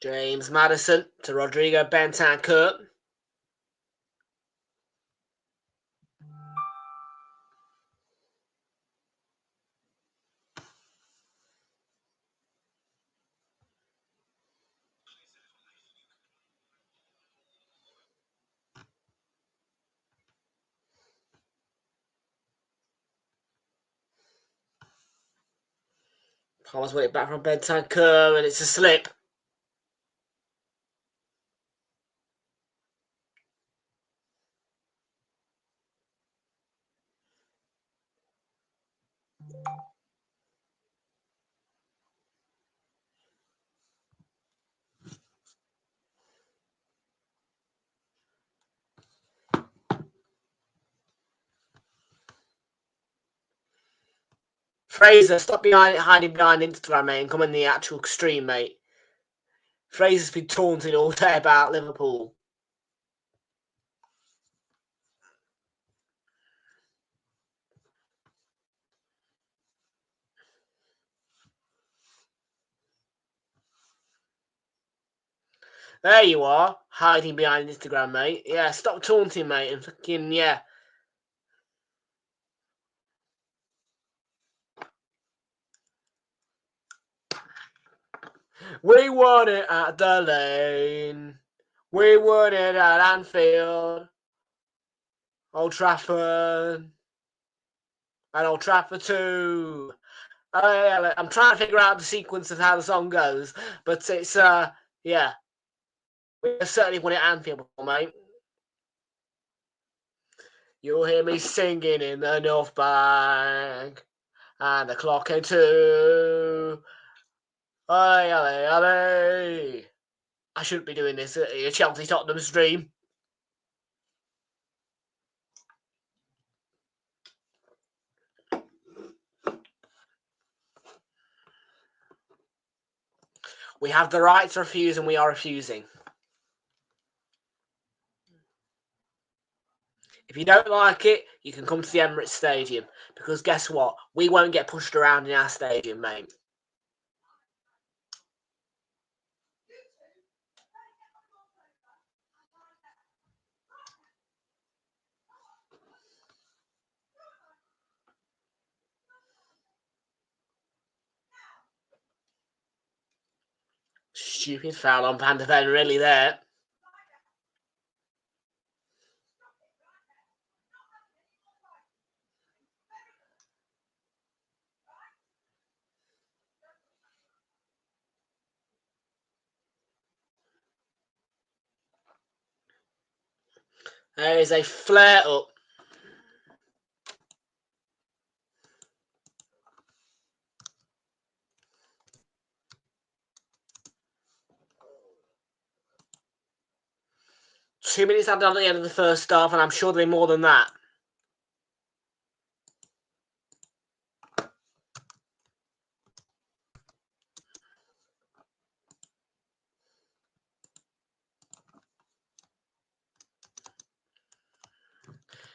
James Maddison to Rodrigo Bentancur. Palmer's won it back from Bentancur, and it's a slip. Fraser, stop hiding behind Instagram, mate, and come in the actual stream, mate. Fraser's been taunting all day about Liverpool. There you are, hiding behind Instagram, mate. Yeah, stop taunting, mate, and fucking, yeah. We won it at the Lane. We won it at Anfield. Old Trafford. And Old Trafford too. I'm trying to figure out the sequence of how the song goes, but it's, yeah. We certainly won it at Anfield before, mate. You'll hear me singing in the North Bank. And the clock in 2. Alley, alley, alley. I shouldn't be doing this at a Chelsea-Tottenham stream. We have the right to refuse, and we are refusing. If you don't like it, you can come to the Emirates Stadium. Because guess what? We won't get pushed around in our stadium, mate. Stupid foul on Van de Ven, really, there. There is a flare up. Two minutes added on at the end of the first half, and I'm sure there'll be more than that.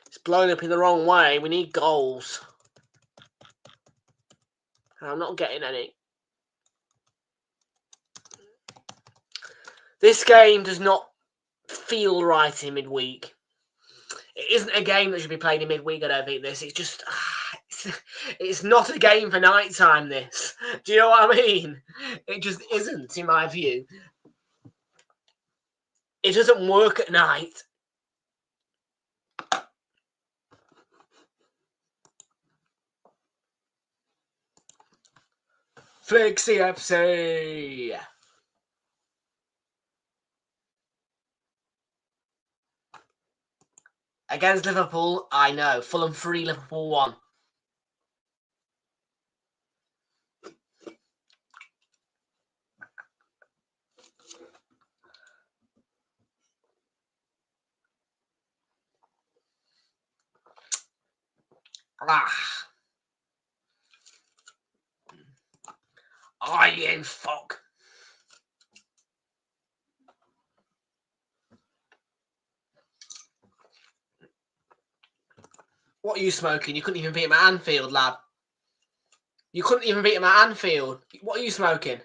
It's blown up in the wrong way. We need goals. And I'm not getting any. This game does not feel right in midweek. It isn't a game that should be played in midweek, I don't think, this. It's just... It's not a game for night time, this. Do you know what I mean? It just isn't, in my view. It doesn't work at night. Flixie FC. Against Liverpool, I know. Fulham 3, Liverpool 1. You fuck. What are you smoking? You couldn't even beat him at Anfield, lad. You couldn't even beat him at Anfield. What are you smoking?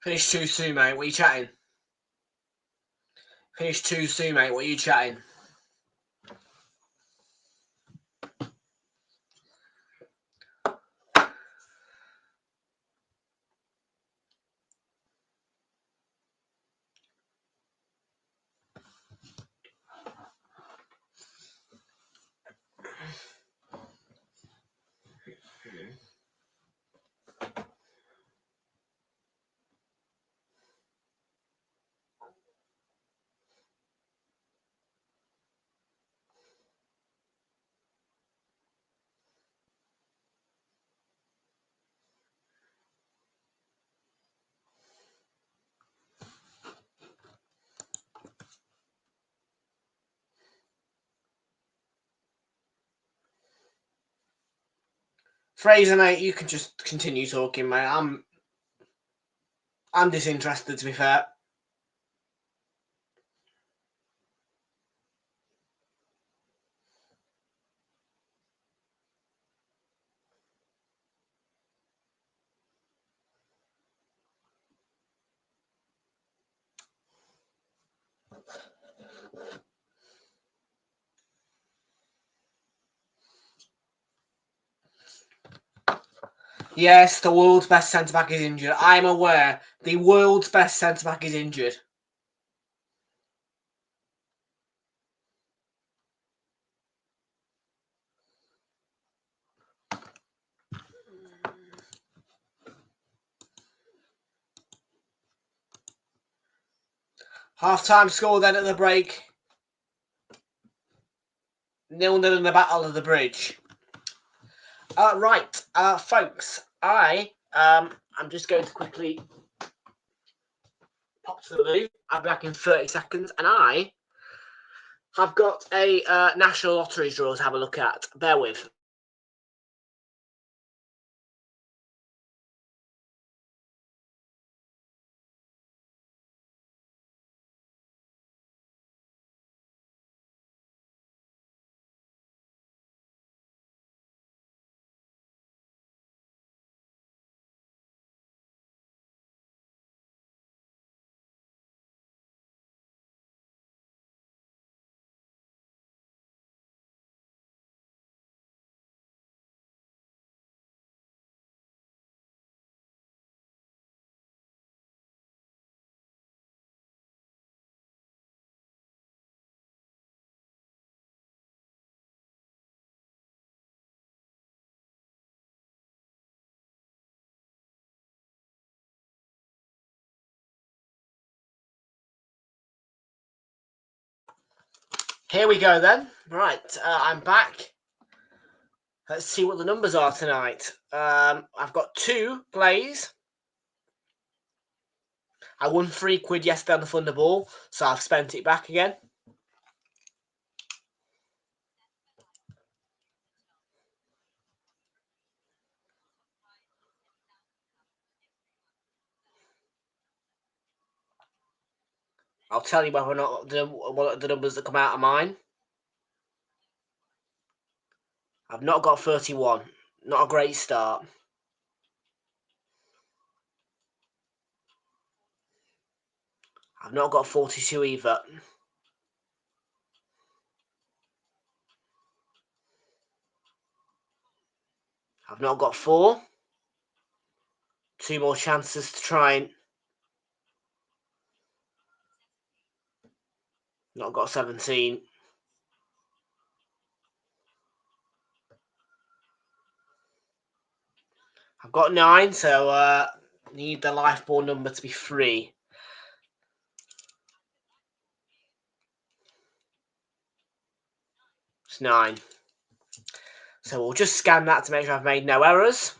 Finished too soon, mate. What are you chatting? Finished too soon, mate. What are you chatting? Fraser, mate, you can just continue talking, mate. I'm disinterested, to be fair. Yes, the world's best centre-back is injured. I'm aware. The world's best centre-back is injured. Half-time score then at the break. 0-0 in the Battle of the Bridge. Right, folks, I'm just going to quickly pop to the loo. I'll be back in 30 seconds, and I have got a National Lottery draw to have a look at. Bear with. Here we go then. Right, I'm back. Let's see what the numbers are tonight. I've got 2 plays. I won £3 yesterday on the Thunderball, so I've spent it back again. I'll tell you whether or not the numbers that come out are mine. I've not got 31. Not a great start. I've not got 42 either. I've not got 4. 2 more chances to try and... Not got 17. I've got 9, so need the life ball number to be 3. It's 9. So we'll just scan that to make sure I've made no errors.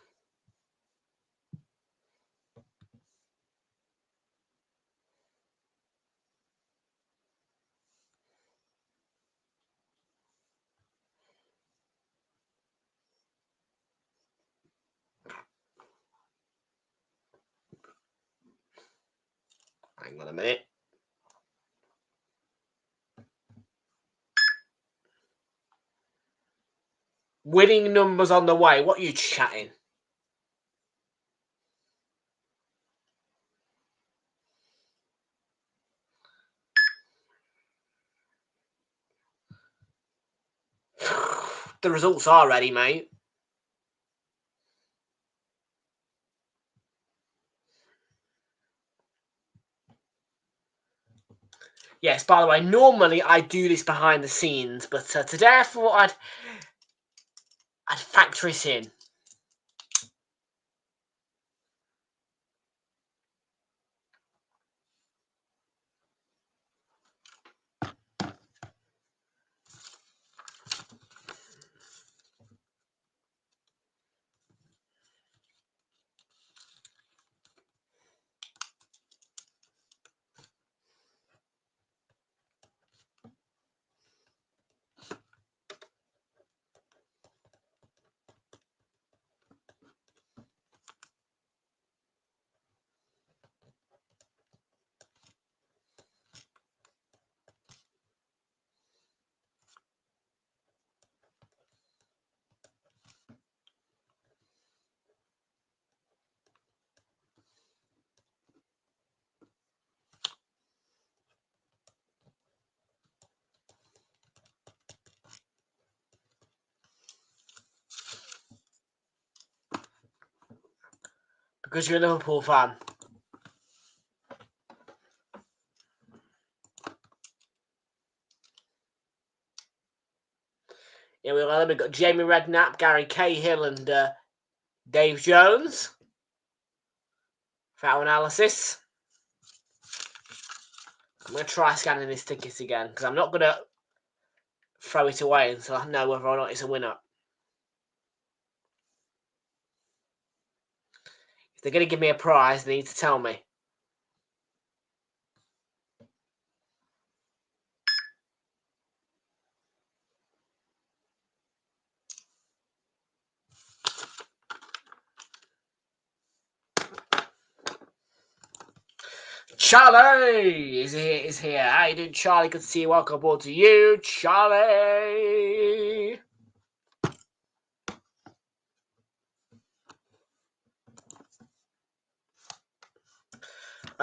Hang on a minute. Winning numbers on the way. What are you chatting? The results are ready, mate. Yes, by the way, normally I do this behind the scenes, but today I thought I'd factor it in. Because you're a Liverpool fan. Yeah, we've got Jamie Redknapp, Gary Cahill, and Dave Jones for our analysis. I'm going to try scanning this ticket again, because I'm not going to throw it away until I know whether or not it's a winner. If they're going to give me a prize, they need to tell me. Charlie is here. How you doing, Charlie? Good to see you. Welcome aboard to you, Charlie.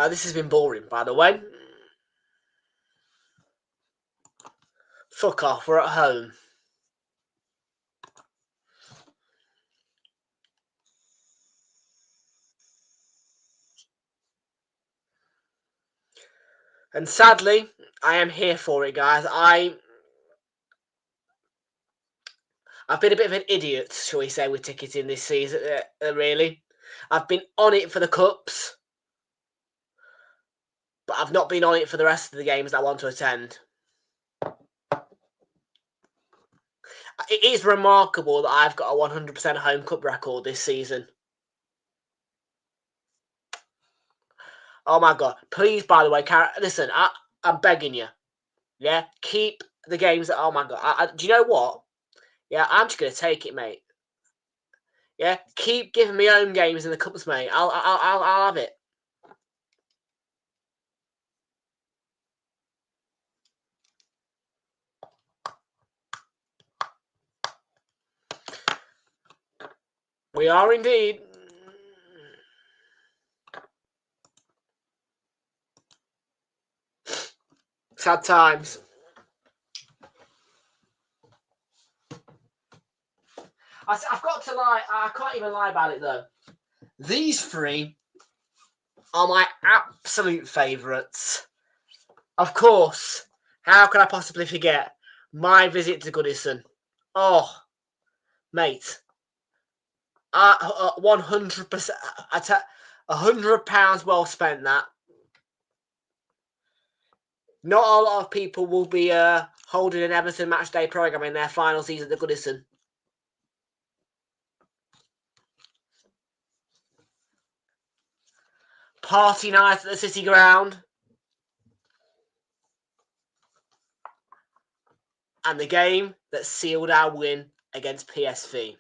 This has been boring, by the way. Fuck off, we're at home. And sadly, I am here for it, guys. I've been a bit of an idiot, shall we say, with ticketing this season, really. I've been on it for the cups, but I've not been on it for the rest of the games that I want to attend. It is remarkable that I've got a 100% home cup record this season. Oh my God. Please, by the way, listen, I'm begging you. Yeah? Keep the games that, oh my God. Do you know what? Yeah, I'm just going to take it, mate. Yeah? Keep giving me home games in the cups, mate. I'll have it. We are indeed. Sad times. I've got to lie. I can't even lie about it, though. These three are my absolute favourites. Of course. How could I possibly forget my visit to Goodison? Oh, mate. 100%. £100 well spent, that. Not a lot of people will be holding an Everton matchday programme in their final season at the Goodison. Party night at the City Ground. And the game that sealed our win against PSV.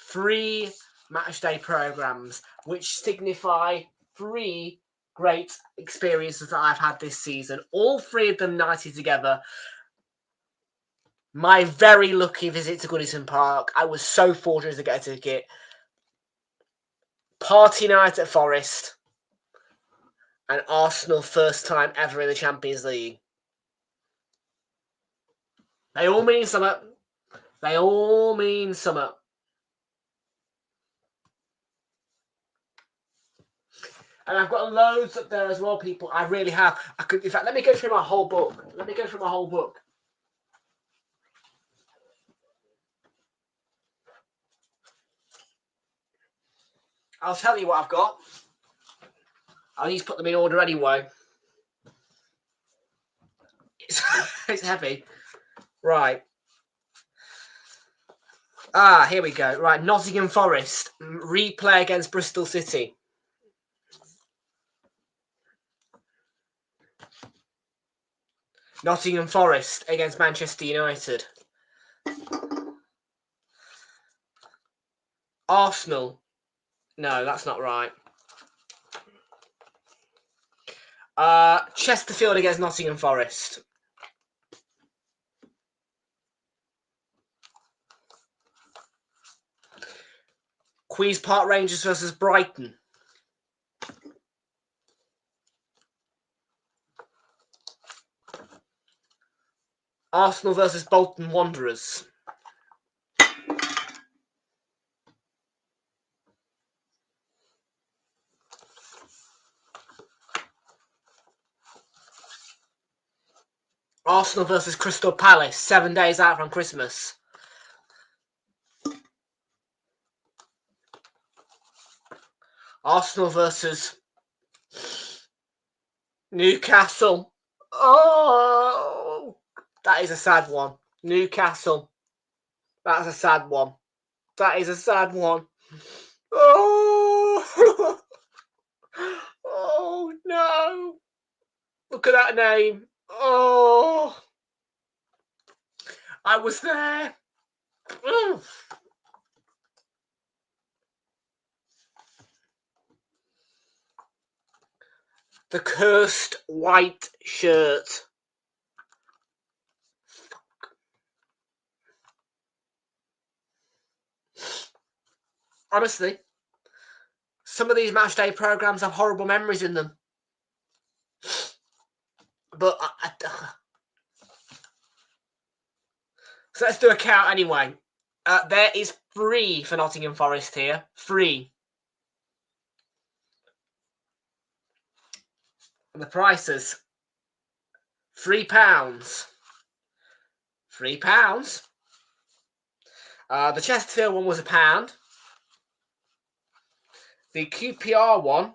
3 matchday programmes, which signify 3 great experiences that I've had this season. All 3 of them nighted together. My very lucky visit to Goodison Park. I was so fortunate to get a ticket. Party night at Forest. And Arsenal first time ever in the Champions League. They all mean something. They all mean summer. And I've got loads up there as well, people. I really have. I could, in fact, let me go through my whole book. I'll tell you what I've got. I need to put them in order anyway. It's heavy. Right. Here we go. Right, Nottingham Forest. Replay against Bristol City. Nottingham Forest against Manchester United. Arsenal. No, that's not right. Chesterfield against Nottingham Forest. Queen's Park Rangers versus Brighton. Arsenal versus Bolton Wanderers. Arsenal versus Crystal Palace, 7 days out from Christmas. Arsenal versus Newcastle. Oh, that is a sad one. Newcastle. That's a sad one. That is a sad one. Oh, oh no. Look at that name. Oh, I was there. The cursed white shirt. Honestly, some of these matchday programs have horrible memories in them. But so let's do a count anyway. There is free for Nottingham Forest here. Free. And the prices. £3. £3. The Chesterfield one was £1. The QPR one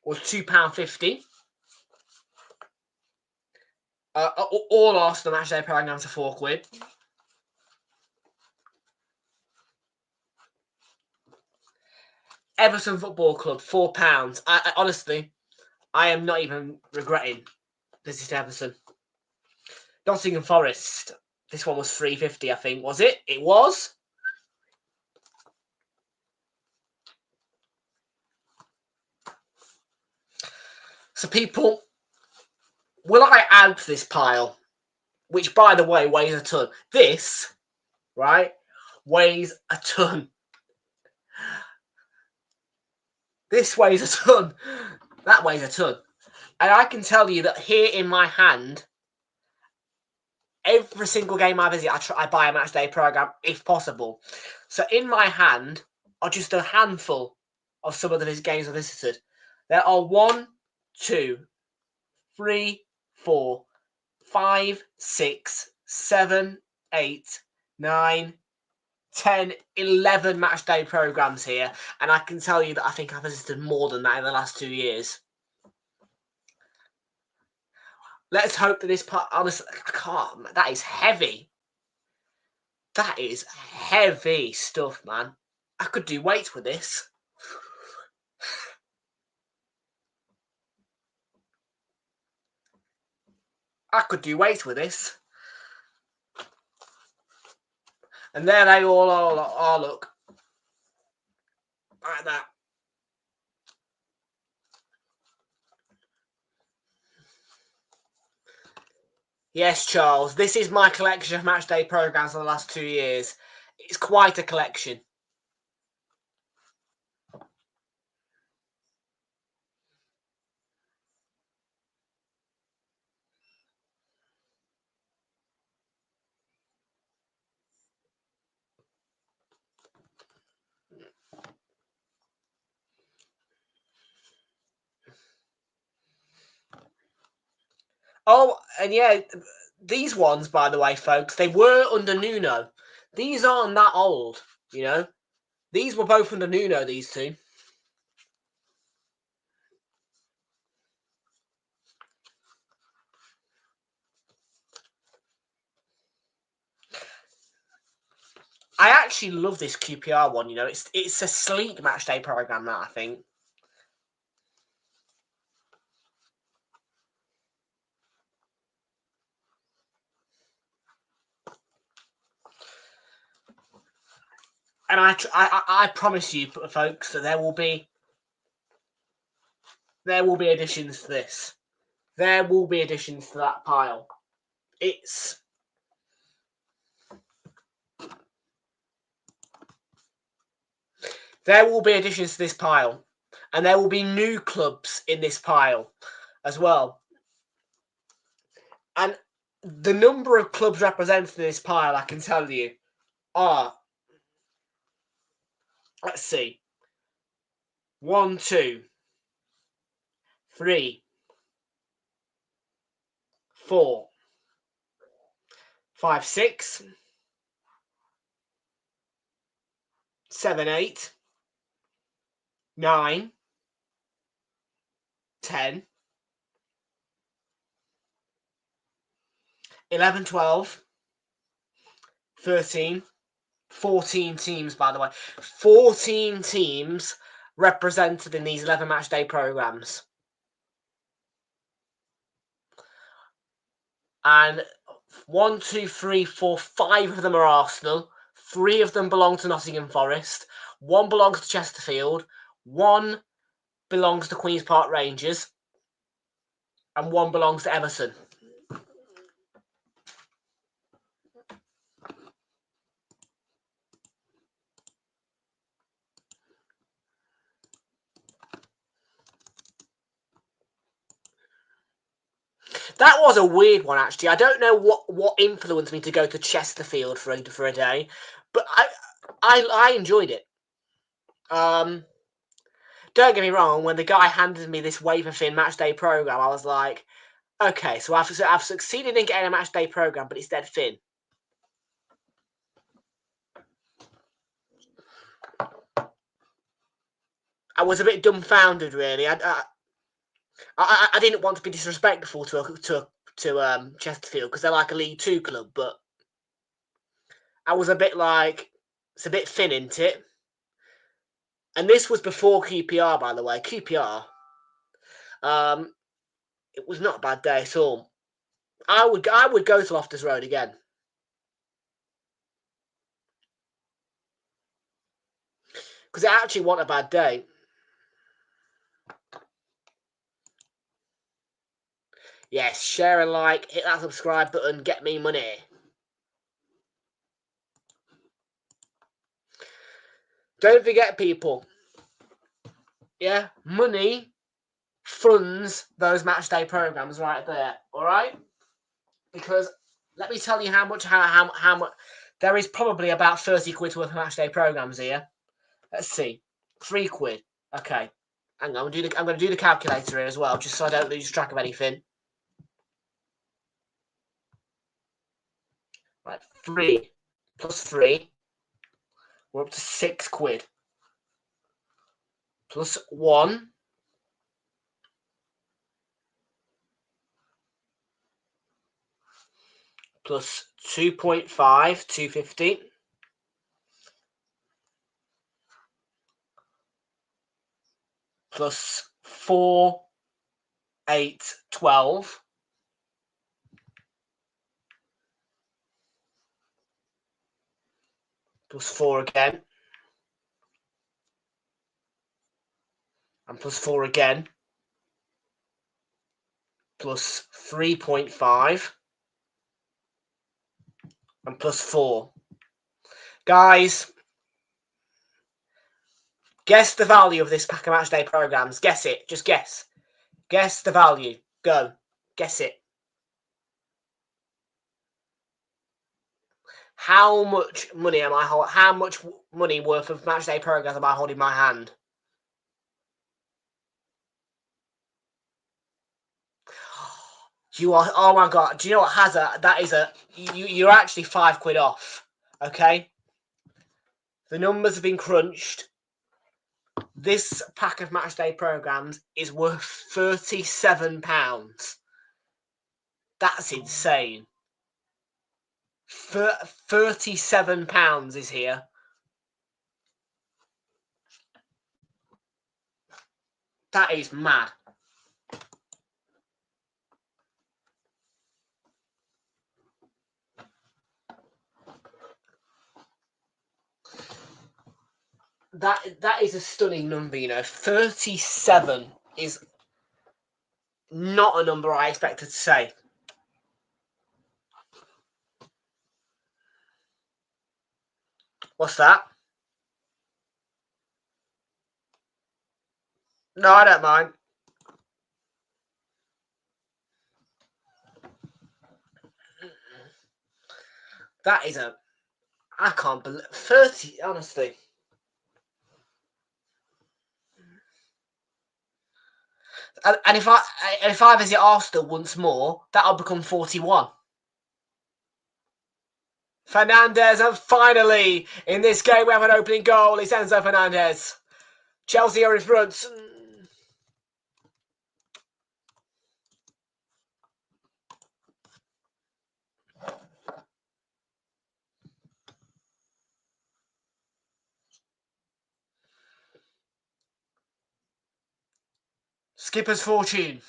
was £2.50. All Arsenal matchday programs are £4. Everton Football Club, £4. I honestly, I am not even regretting visiting Everton. Nottingham Forest, this one was £3.50, I think. Was it? It was. So people, will I add to this pile? Which, by the way, weighs a ton. This, right, weighs a ton. This weighs a ton. That weighs a ton. And I can tell you that here in my hand, every single game I visit, I buy a matchday program if possible. So in my hand are just a handful of some of the games I visited. There are 1, 2, 3, 4, 5, 6, 7, 8, 9, 10, 11 matchday programs here, and I can tell you that I think I've visited more than that in the last 2 years. Let's hope that this part, honestly, I can't. That is heavy. That is heavy stuff, man. I could do weights with this. I could do weights with this. And there they all are, look. Like that. Yes, Charles, this is my collection of matchday programs for the last 2 years. It's quite a collection. Oh, and yeah, these ones, by the way, folks, they were under Nuno. These aren't that old, you know. These were both under Nuno, these two. I actually love this QPR one, you know. It's a sleek matchday program, that I think. And I promise you, folks, that there will be additions to this. There will be additions to that pile. There will be additions to this pile, and there will be new clubs in this pile as well. And the number of clubs represented in this pile, I can tell you, are, let's see, 1, 2, 3, 4, 5, 6, 7, 8, 9, 10, 11, 12, 13, 14 teams, by the way. 14 teams represented in these 11 match day programs. And 1, 2, 3, 4, 5 of them are Arsenal. 3 of them belong to Nottingham Forest. 1 belongs to Chesterfield. 1 belongs to Queen's Park Rangers. And 1 belongs to Everton. That was a weird one, actually. I don't know what influenced me to go to Chesterfield for a day, but I enjoyed it. Don't get me wrong. When the guy handed me this wafer thin match day program, I was like, okay, so I've succeeded in getting a match day program, but it's dead thin. I was a bit dumbfounded, really. I didn't want to be disrespectful to Chesterfield because they're like a League Two club, but I was a bit like, it's a bit thin, isn't it? And this was before QPR, by the way. QPR, it was not a bad day at all. I would go to Loftus Road again. Because it actually wasn't a bad day. Yes, share and like, hit that subscribe button, get me money. Don't forget, people. Yeah, money funds those match day programs right there. All right, because let me tell you how much there is probably about 30 quid worth of match day programs here. Let's see, 3 quid. Okay, hang on. I'm going to do the calculator here as well, just so I don't lose track of anything. Right, 3 plus 3. We're up to 6 quid. Plus 1. Plus 2.5, 250. Plus 4, 8, 12. Plus 4 again. And plus 4 again. Plus 3.5. And plus 4. Guys, guess the value of this pack of match day programs. Guess it. Just guess. Guess the value. Go. Guess it. How much money am I holding? How much money worth of match day programs am I holding in my hand? You are, oh my God, do you know what, Hazard? That is you're actually £5 off, okay? The numbers have been crunched. This pack of matchday programmes is worth £37. That's insane. £37 is here. That is mad. That is a stunning number, you know. 37 is not a number I expected to say. What's that? No, I don't mind. That is I can't believe 30, honestly. And if I visit Arsenal once more, that'll become 41. Fernandez, and finally, in this game, we have an opening goal. It's Enzo Fernandez. Chelsea are in front. Skipper's fortune.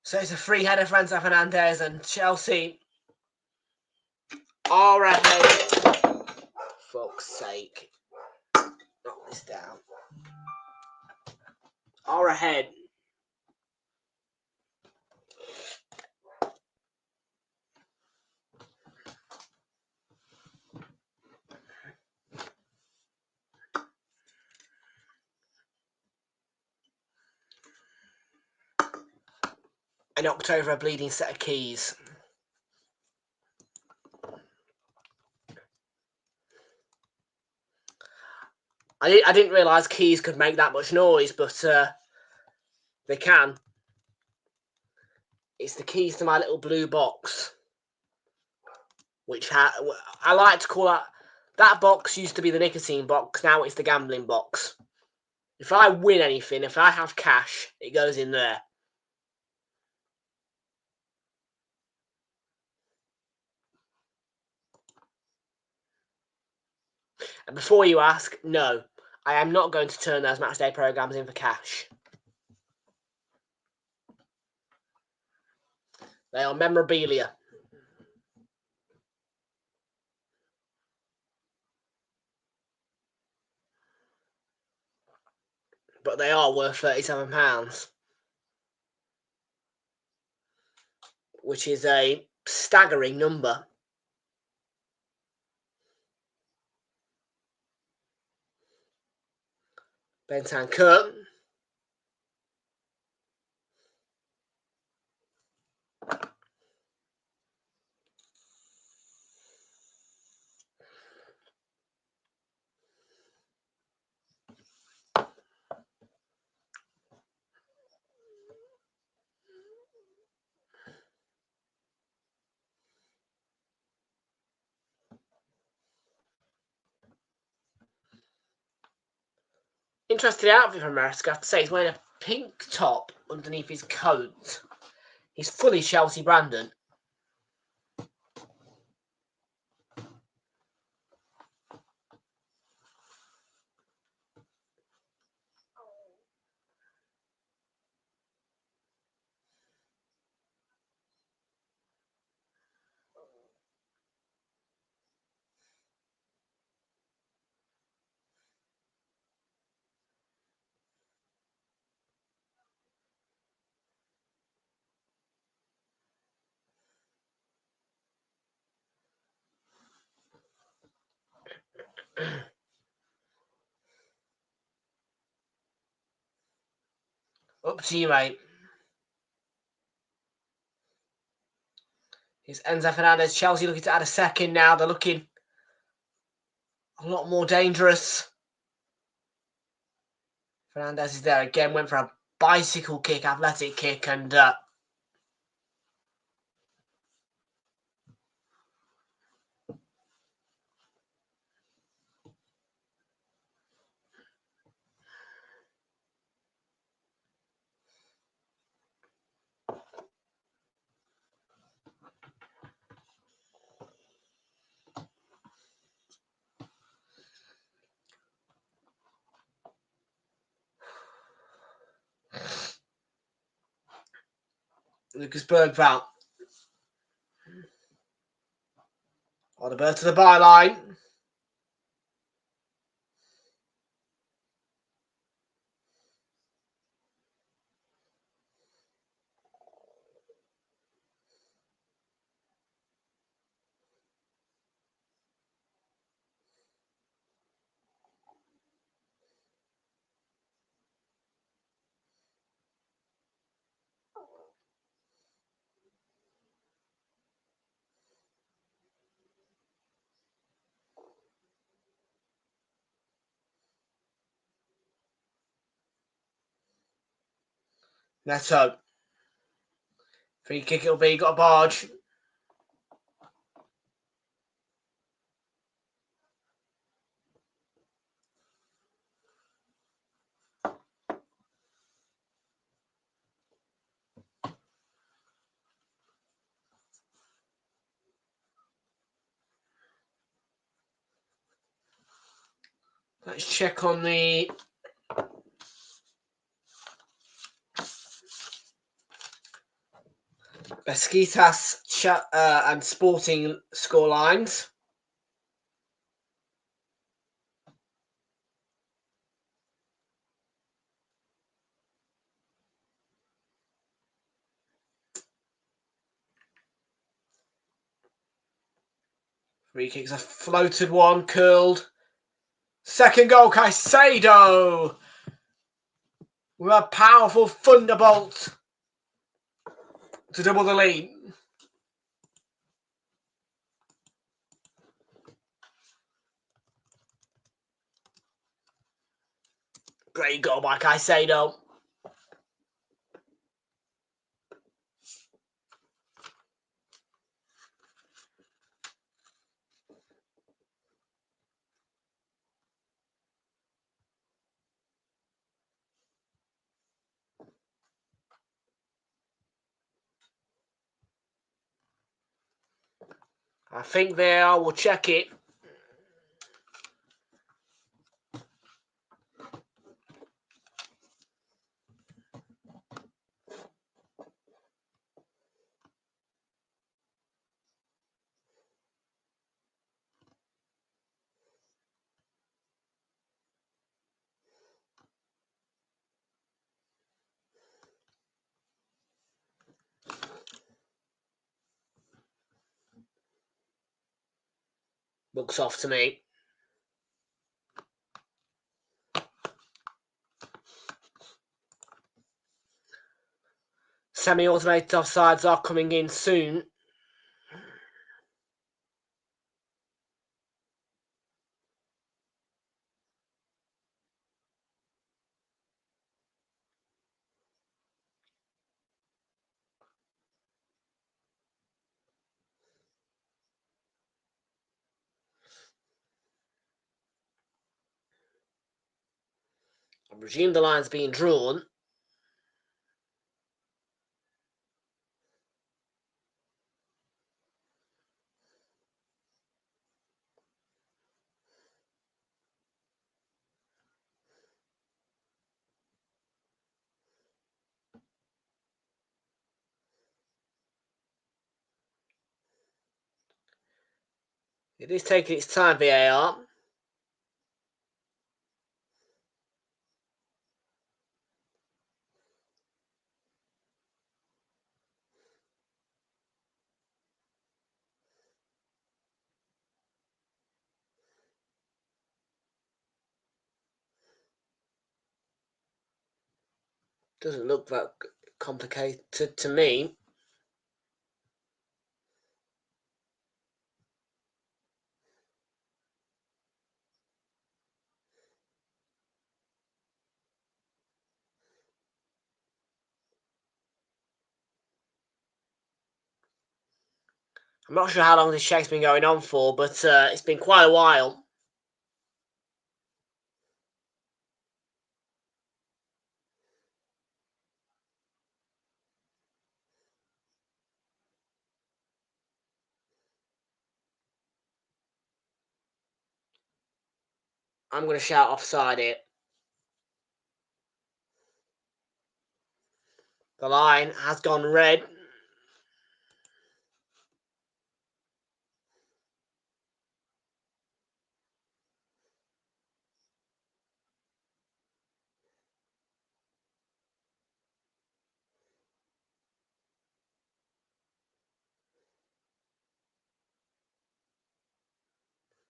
So it's a free header for Enzo Fernandez, and Chelsea are ahead. Fuck's sake. Knock this down. Are ahead. I knocked over a bleeding set of keys. I didn't realise keys could make that much noise, but they can. It's the keys to my little blue box, which I like to call that box used to be the nicotine box. Now it's the gambling box. If I win anything, if I have cash, it goes in there. And before you ask, no, I am not going to turn those matchday programmes in for cash. They are memorabilia. But they are worth £37, which is a staggering number. Bentancur. Interesting outfit from Maresca, I have to say. He's wearing a pink top underneath his coat. He's fully Chelsea branded. Up to you, mate. Here's Enzo Fernandez. Chelsea looking to add a second now. They're looking a lot more dangerous. Fernandez is there again. Went for a bicycle kick, athletic kick, and Lucas Bergvall. Odegaard to the byline. Neto. Free kick it'll be. Got a barge. Let's check on the Besiktas and Sporting scorelines. Free kicks, a floated one, curled. Second goal, Caicedo with a powerful thunderbolt to double the lead. Great goal by Caicedo. I think they are. We'll check it. Looks off to me. Semi-automated offsides are coming in soon. I presume the line's being drawn. It is taking its time, VAR. Doesn't look that complicated to me. I'm not sure how long this check's been going on for, but it's been quite a while. I'm going to shout offside it. The line has gone red.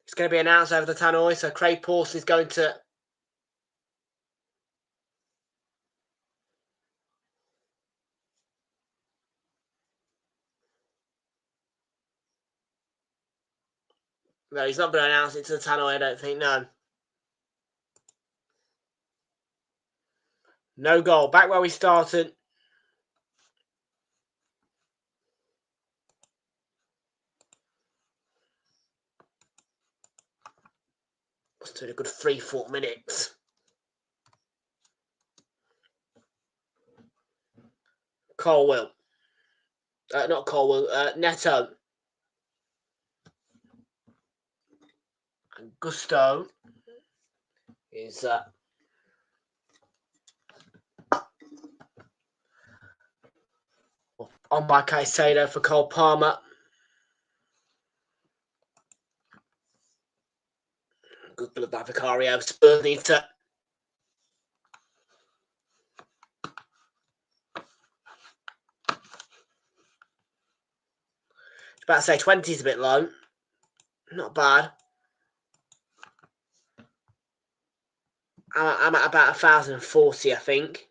It's going to be announced over the tannoy, so Craig Pawson is going to... No, he's not going to announce it to the tannoy, I don't think, no. No goal. Back where we started. It's doing a good 3-4 minutes. Colwell. Not Colwell. Neto. And Gusto is... on by Caicedo for Cole Palmer. Good blood by Vicario. Spurs need to... About to say 20 is a bit low. Not bad. I'm at about 1,040, I think.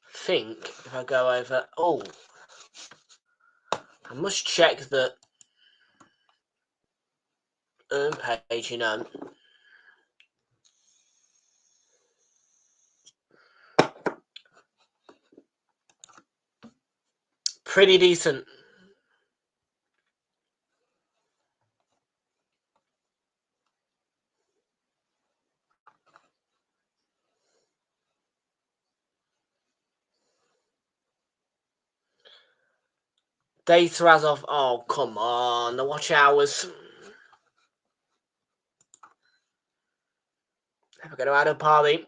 I think if I go over... Oh, I must check the earn page, you know. Pretty decent. Data as of... Oh, come on. The watch hours. Never going to add a party.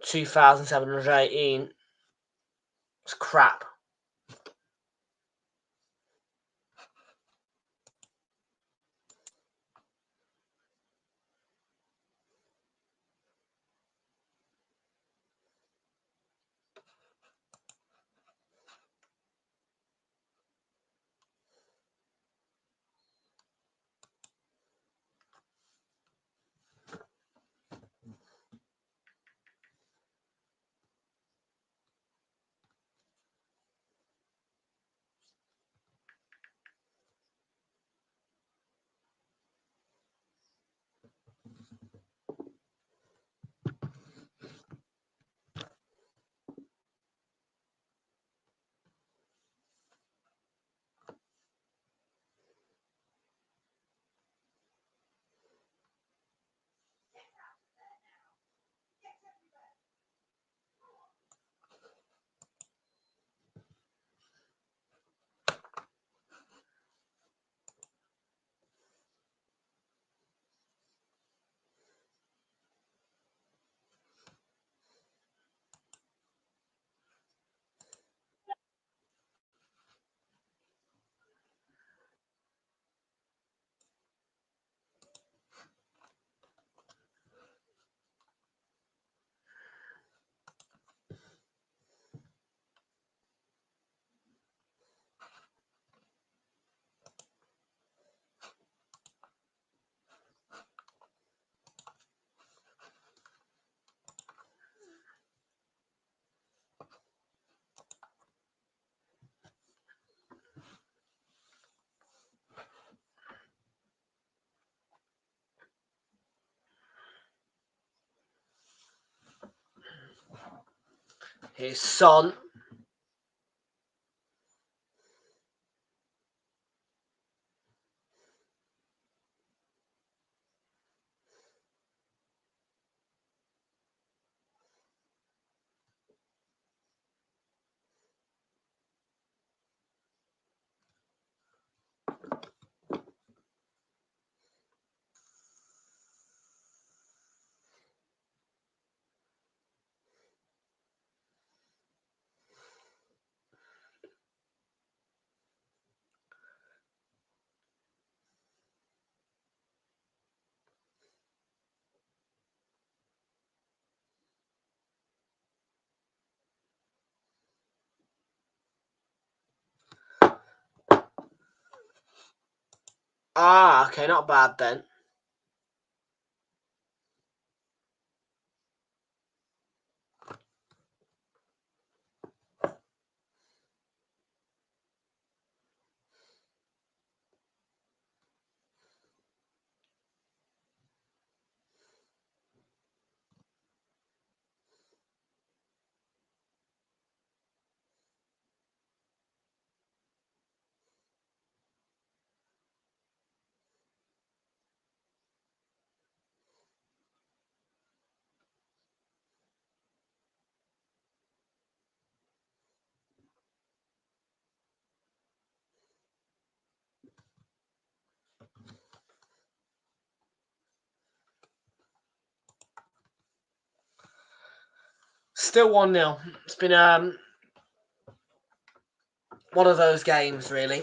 $2,718. It's crap. Here's Son. Ah, okay, not bad then. Still 1-0. It's been one of those games, really.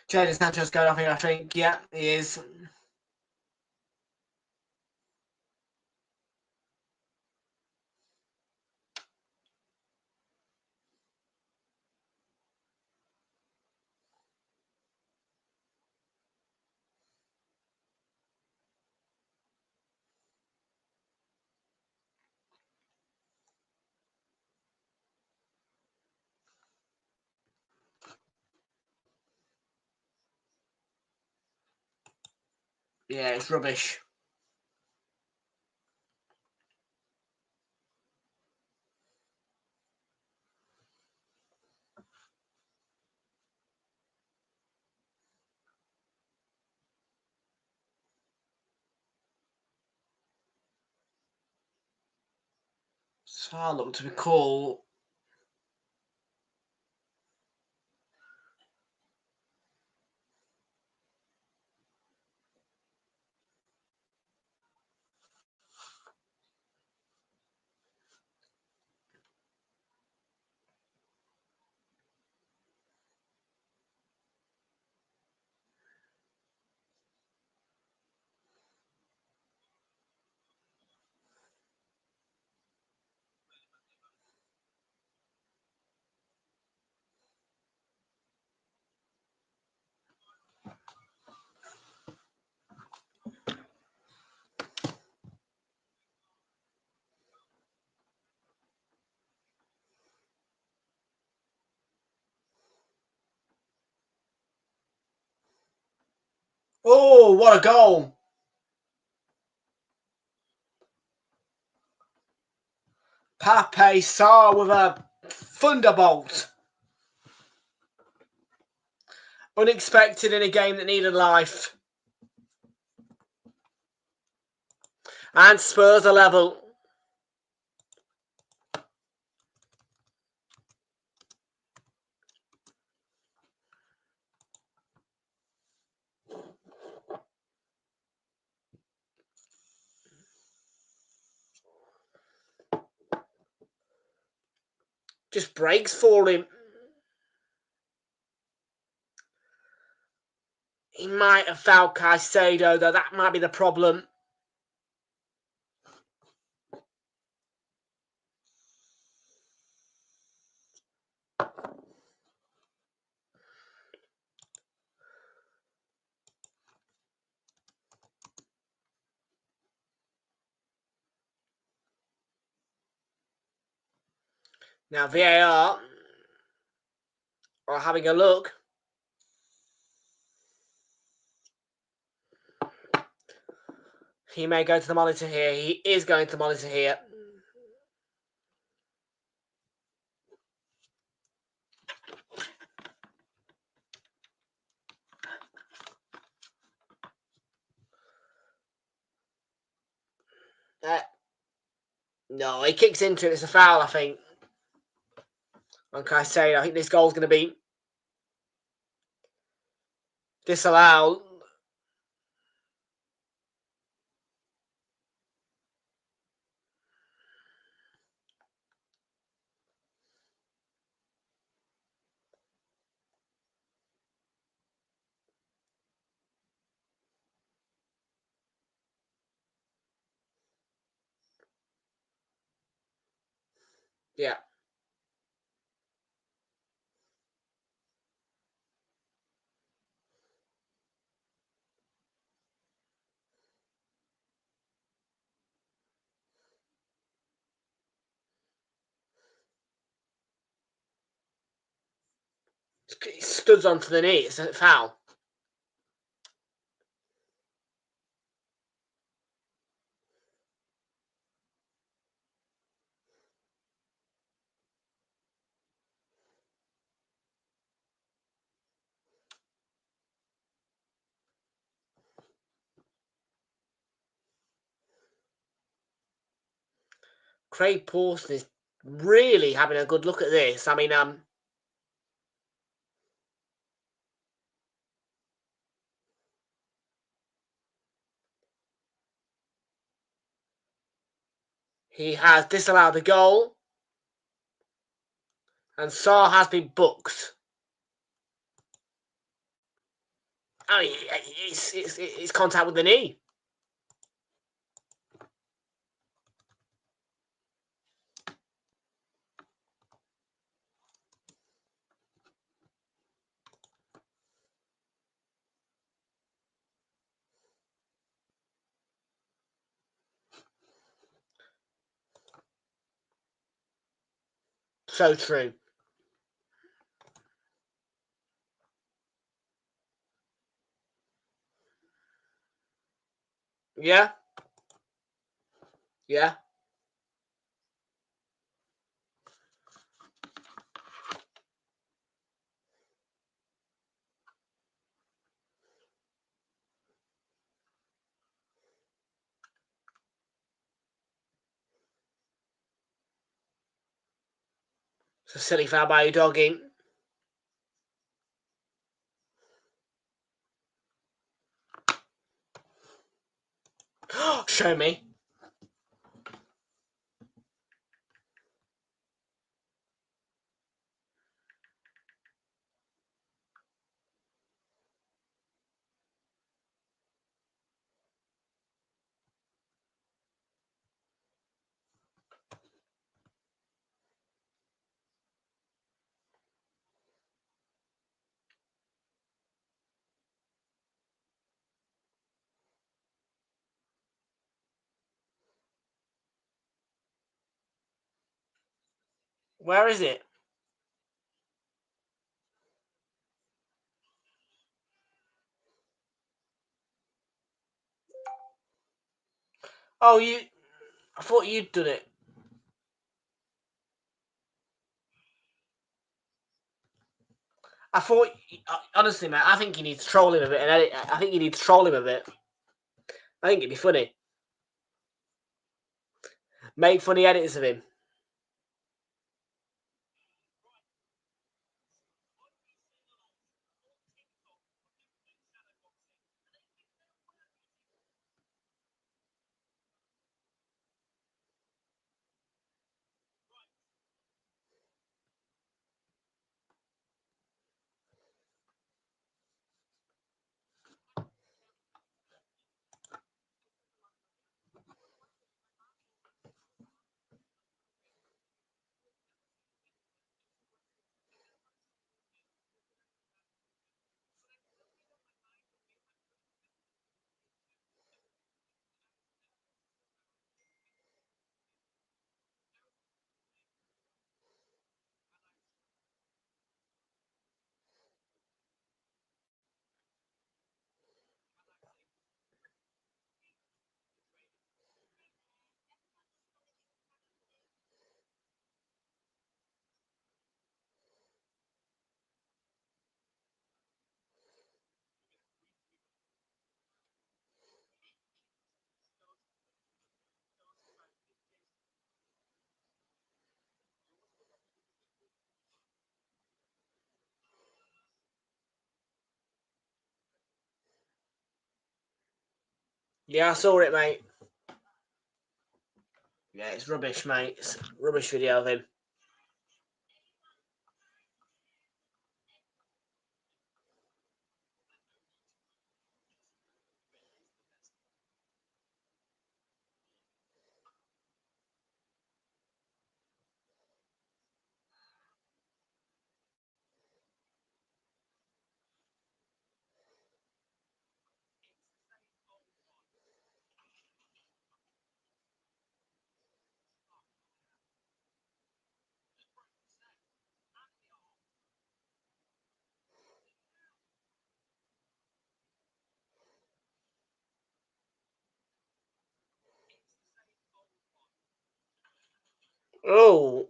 Jadon Sancho's going off here, I think. Yeah, he is. Yeah, it's rubbish. So I look to be cool. Oh, what a goal! Pape Sarr with a thunderbolt. Unexpected in a game that needed life. And Spurs are level. Just breaks for him. He might have fouled Caicedo, though. That might be the problem. Now VAR are having a look. He may go to the monitor here. He is going to the monitor here. No, he kicks into it. It's a foul, I think. Like I say, I think this goal's going to be disallowed. Yeah. He studs onto the knee. It's a foul. Craig Pawson is really having a good look at this. I mean, he has disallowed the goal, and Sarr has been booked. Oh, it's contact with the knee. So true. Yeah. Yeah. It's a silly foul by Udogi. Show me. Where is it? Oh, I thought you'd done it. I thought, honestly, mate, I think you need to troll him a bit and edit. I think you need to troll him a bit. I think it'd be funny. Make funny edits of him. Yeah, I saw it, mate. Yeah, it's rubbish, mate. It's a rubbish video of him. Oh,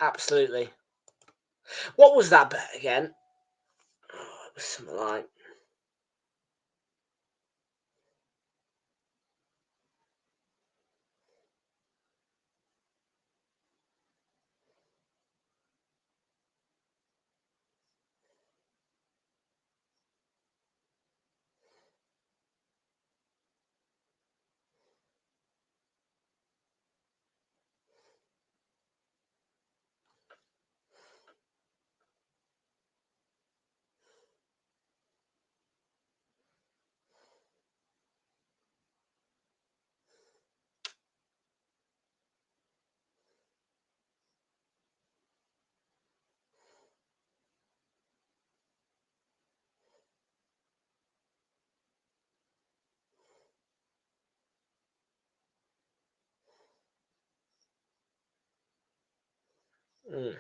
absolutely. What was that bet again? Oh, it was something like. Mm.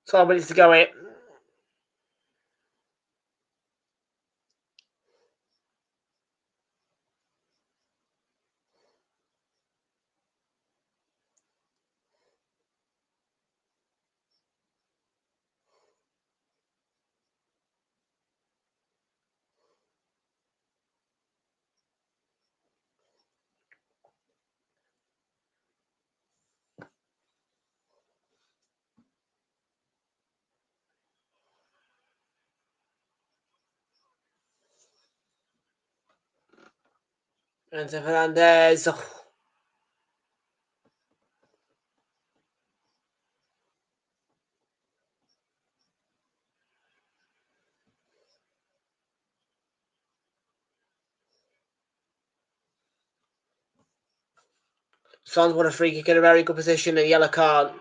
So minutes to go in. Enzo Fernandez. Oh. Son's won a free kick in a very good position, a yellow card.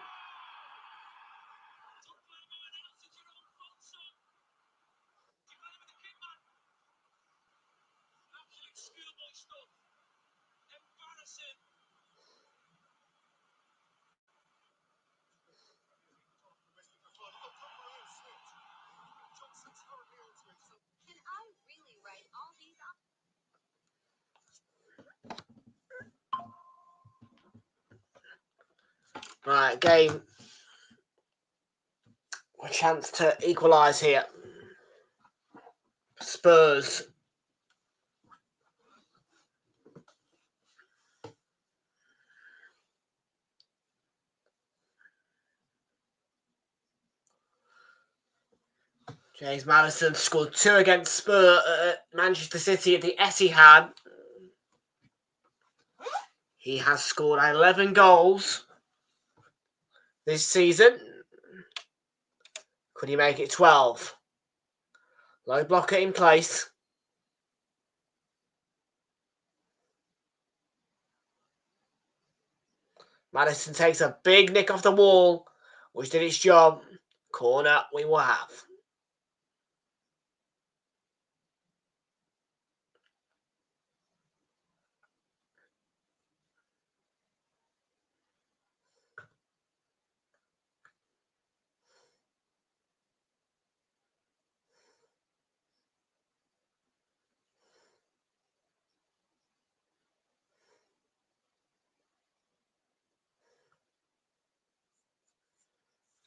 Right, game. A chance to equalise here. Spurs. James Maddison scored 2 against Spurs at Manchester City at the Etihad. He has scored 11 goals this season. Could he make it 12? Low blocker in place. Maddison takes a big nick off the wall, which did its job. Corner we will have.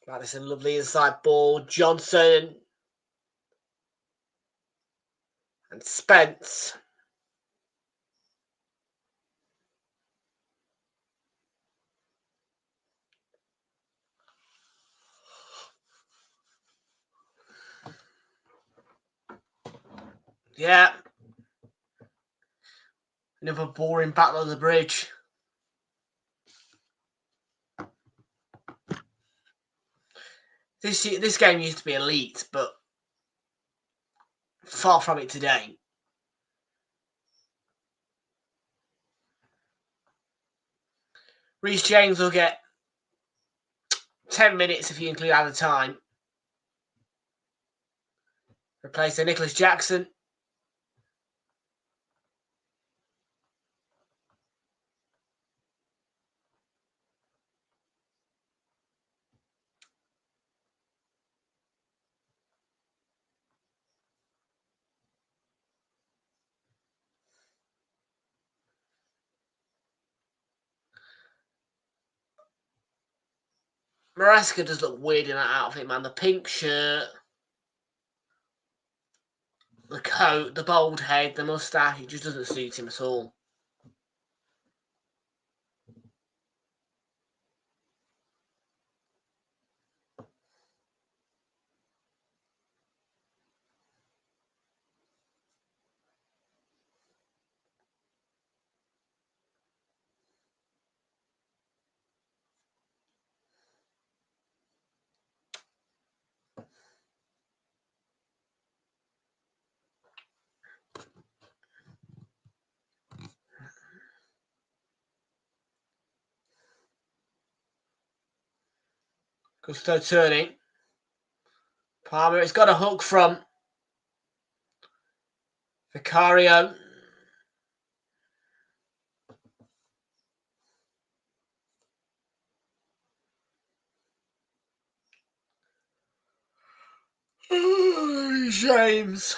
Madison, lovely inside ball. Johnson. And Spence. Yeah. Another boring battle of the bridge. This game used to be elite, but far from it today. Reece James will get 10 minutes if you include added time. Replacing Nicholas Jackson. Maresca does look weird in that outfit, man. The pink shirt, the coat, the bald head, the moustache, it just doesn't suit him at all. Gusto turning. Palmer, it's got a hook from Vicario. James.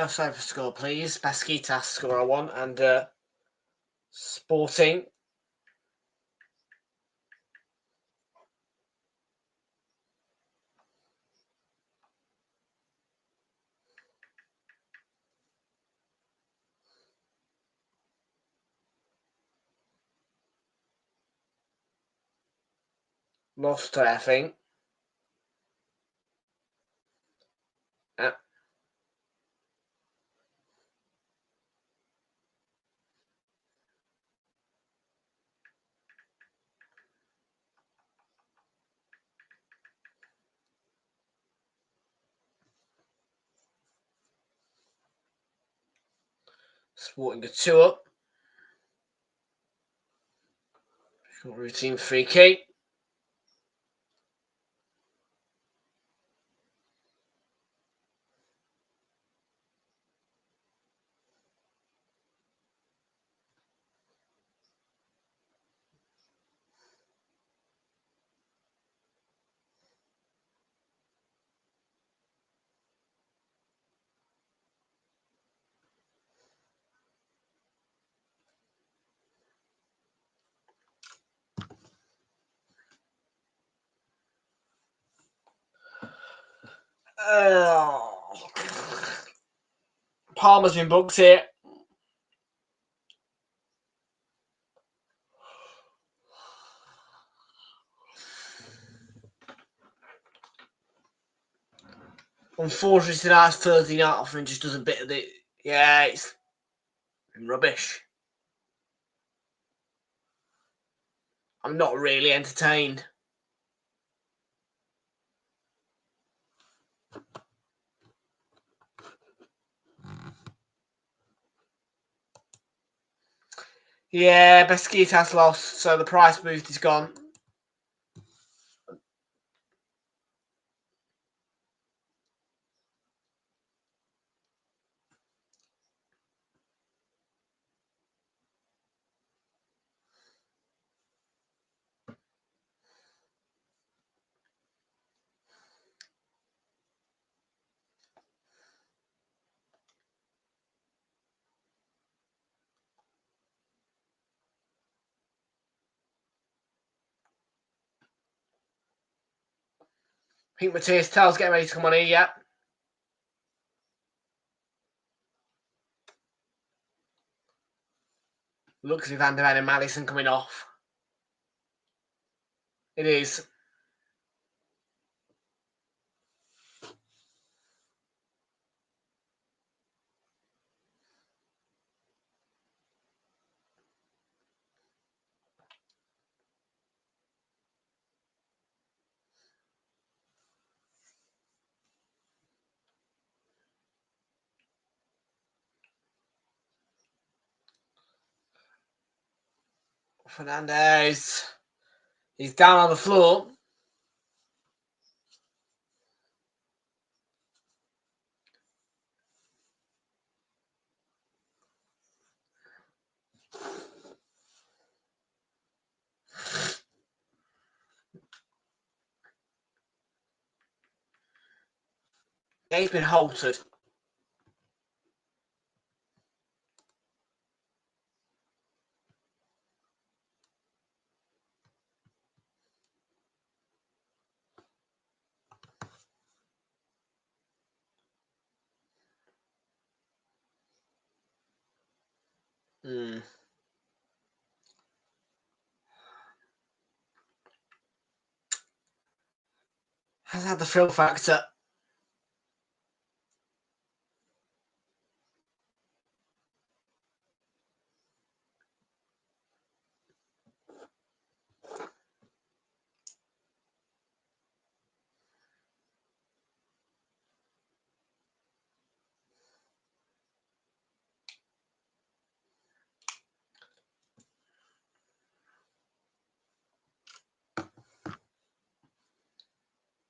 Sorry for score, please. Basquitas score I want, and Sporting. Lost, I think. Sporting a 2 up. Routine free kick. Palmer's been booked here. Unfortunately, tonight's Thursday night offering just does a bit of the... Yeah, it's rubbish. I'm not really entertained. Yeah, Besiktas lost, so the price boost is gone. I think Matthias Tell's getting ready to come on here, yeah. Looks like Van der Ven and Madison coming off. It is. Fernandez. He's down on the floor. He's been halted. Has had the thrill factor.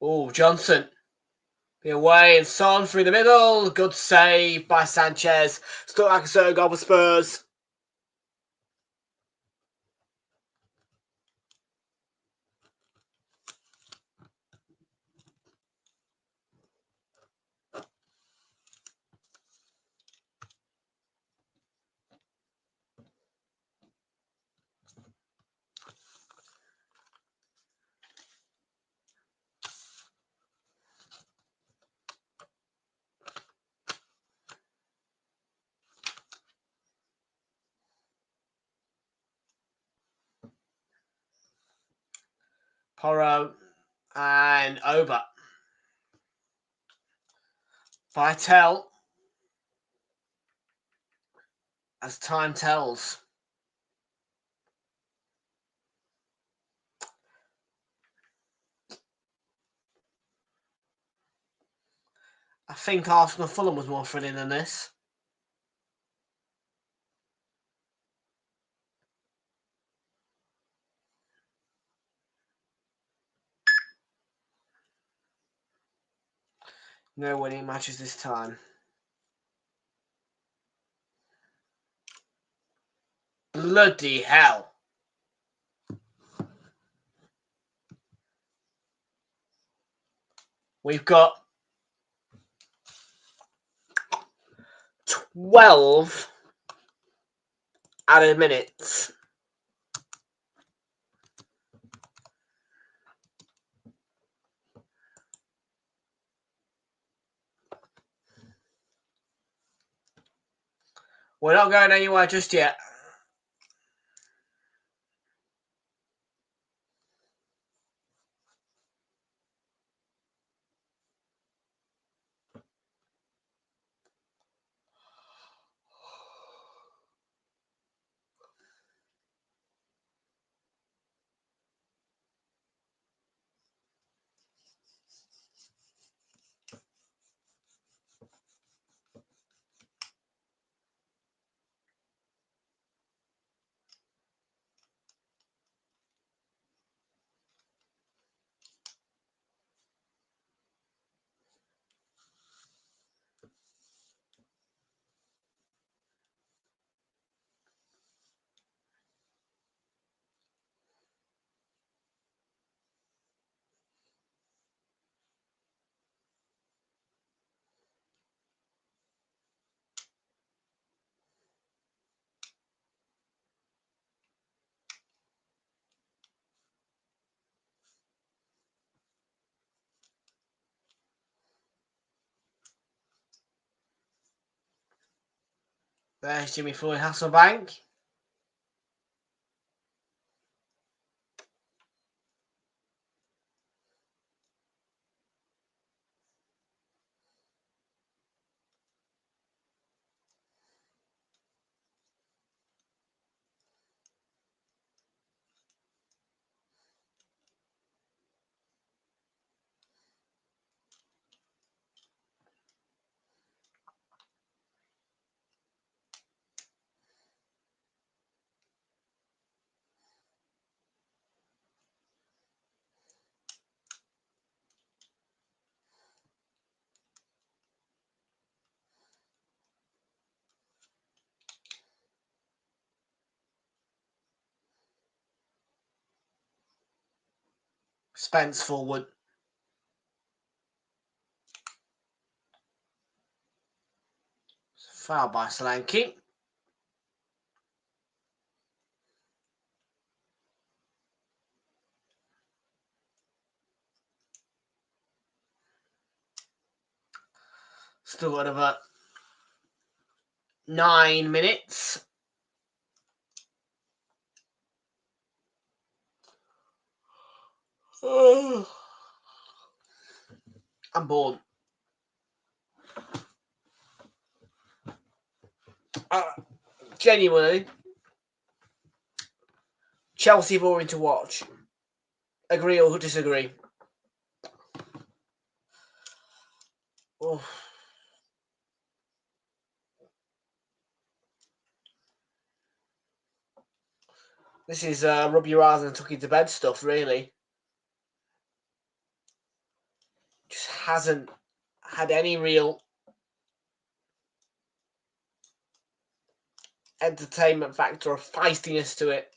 Oh, Johnson. Be away and Son through the middle. Good save by Sanchez. Stuck like a certain goal for Spurs. Porro and over. Vitel, as time tells. I think Arsenal Fulham was more thrilling than this. No winning matches this time. Bloody hell. We've got 12 added minutes. We're not going anywhere just yet. There's Jimmy Floyd Hasselbank. Spence forward. Foul by Solanke. Still got another 9 minutes. I'm bored. Genuinely, Chelsea boring to watch. Agree or disagree? Oh. This is rub your eyes and tuck into bed stuff, really. Just hasn't had any real entertainment factor or feistiness to it.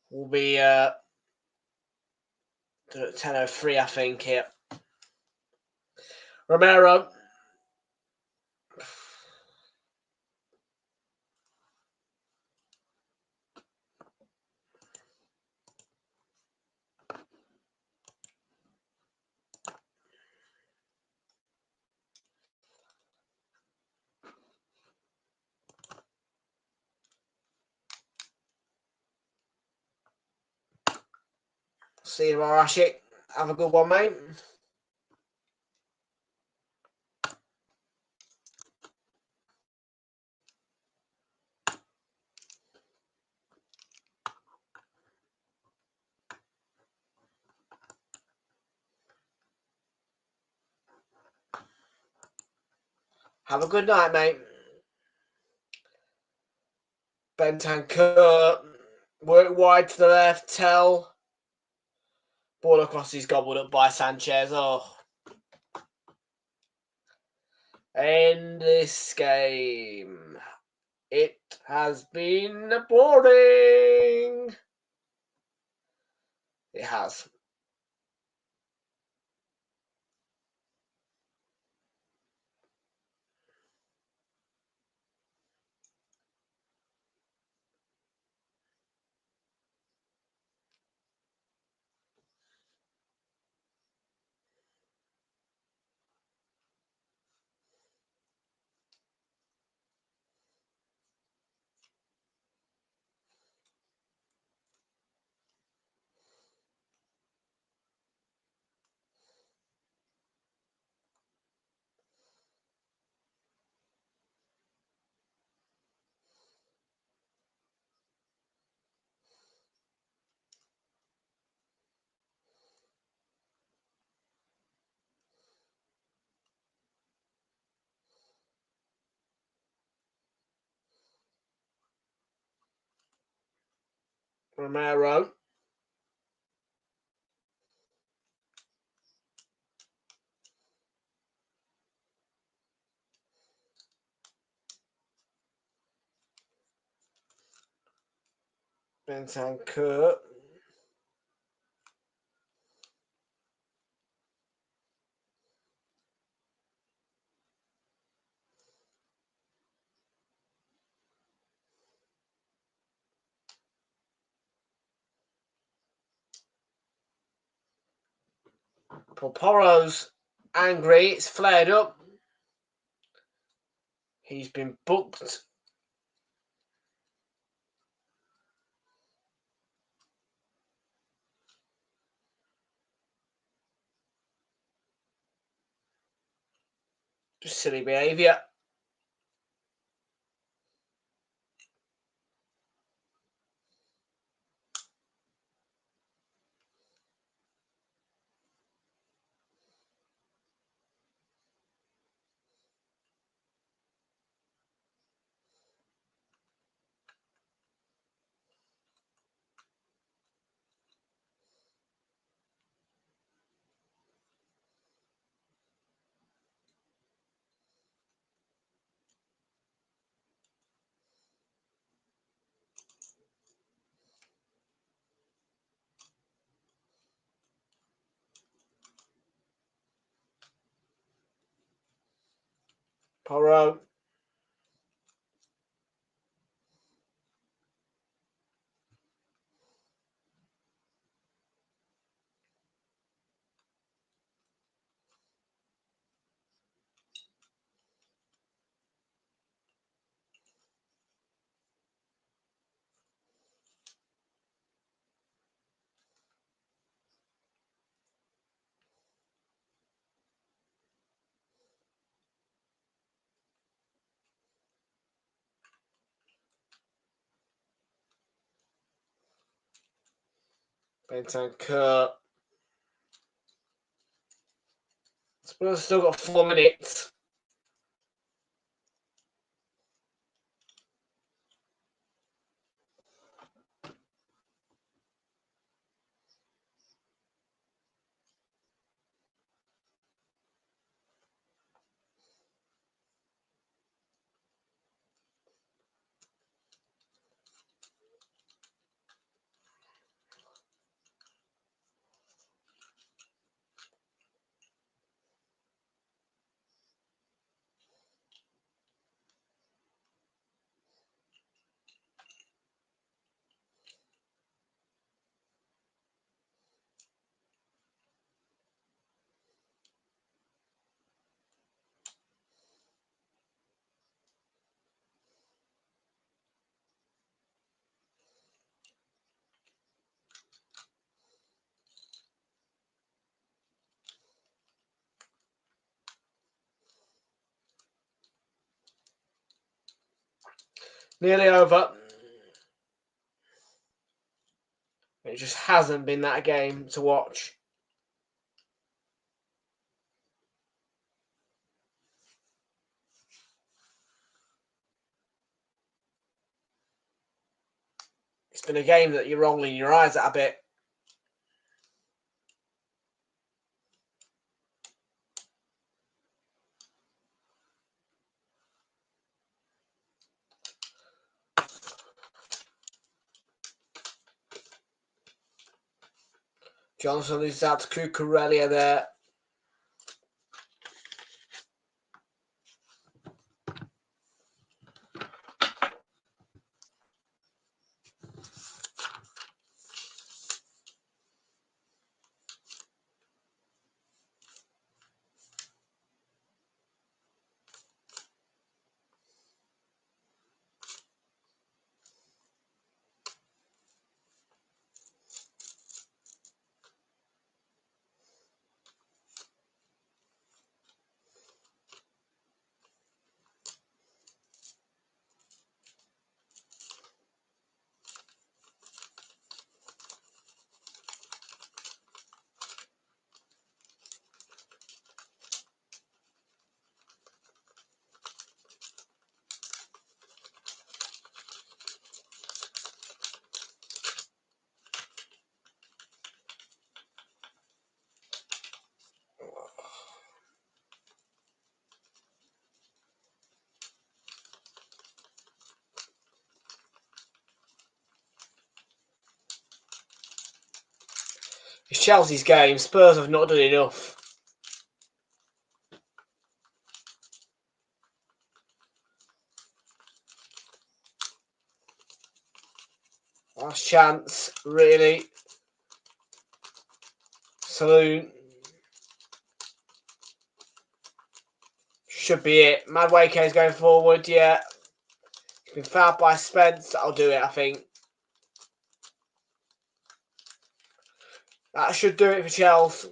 Will be 10:03, I think, here. Romero. See you tomorrow, Ashik. Have a good one, mate. Have a good night, mate. Bentancur. Work wide to the left. Tell. Ball across, he's gobbled up by Sanchez. Oh. End this game. It has been boring. It has. Romero. Bentancur. Liverpool. Porro's angry. It's flared up. He's been booked. Just silly behaviour. Porro. Bentancur. Spurs have still got 4 minutes. Nearly over. It just hasn't been that game to watch. It's been a game that you're rolling your eyes at a bit. Johnson loses out to Cucurella there. It's Chelsea's game. Spurs have not done enough. Last chance, really. Saloon. Should be it. Madueke's going forward, yeah. He's been fouled by Spence. That'll do it, I think. That should do it for Chelsea.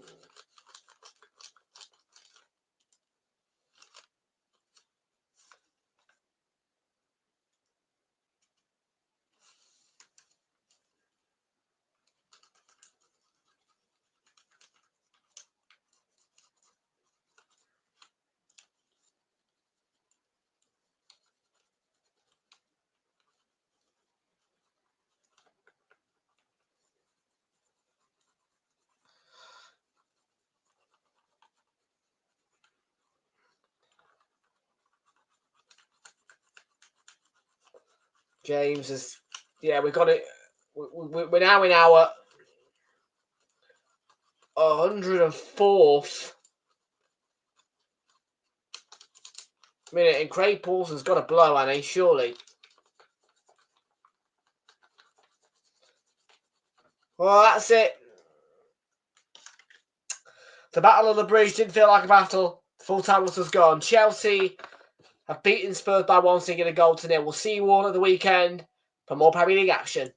James is, yeah, we've got it. We're now in our 104th minute, and Craig Paulson's got a blow, hasn't he? Surely. Well, that's it. The Battle of the Bridge didn't feel like a battle. Full time was gone. Chelsea have beaten Spurs by 1 to get a goal to nil. We'll see you all at the weekend for more Premier League action.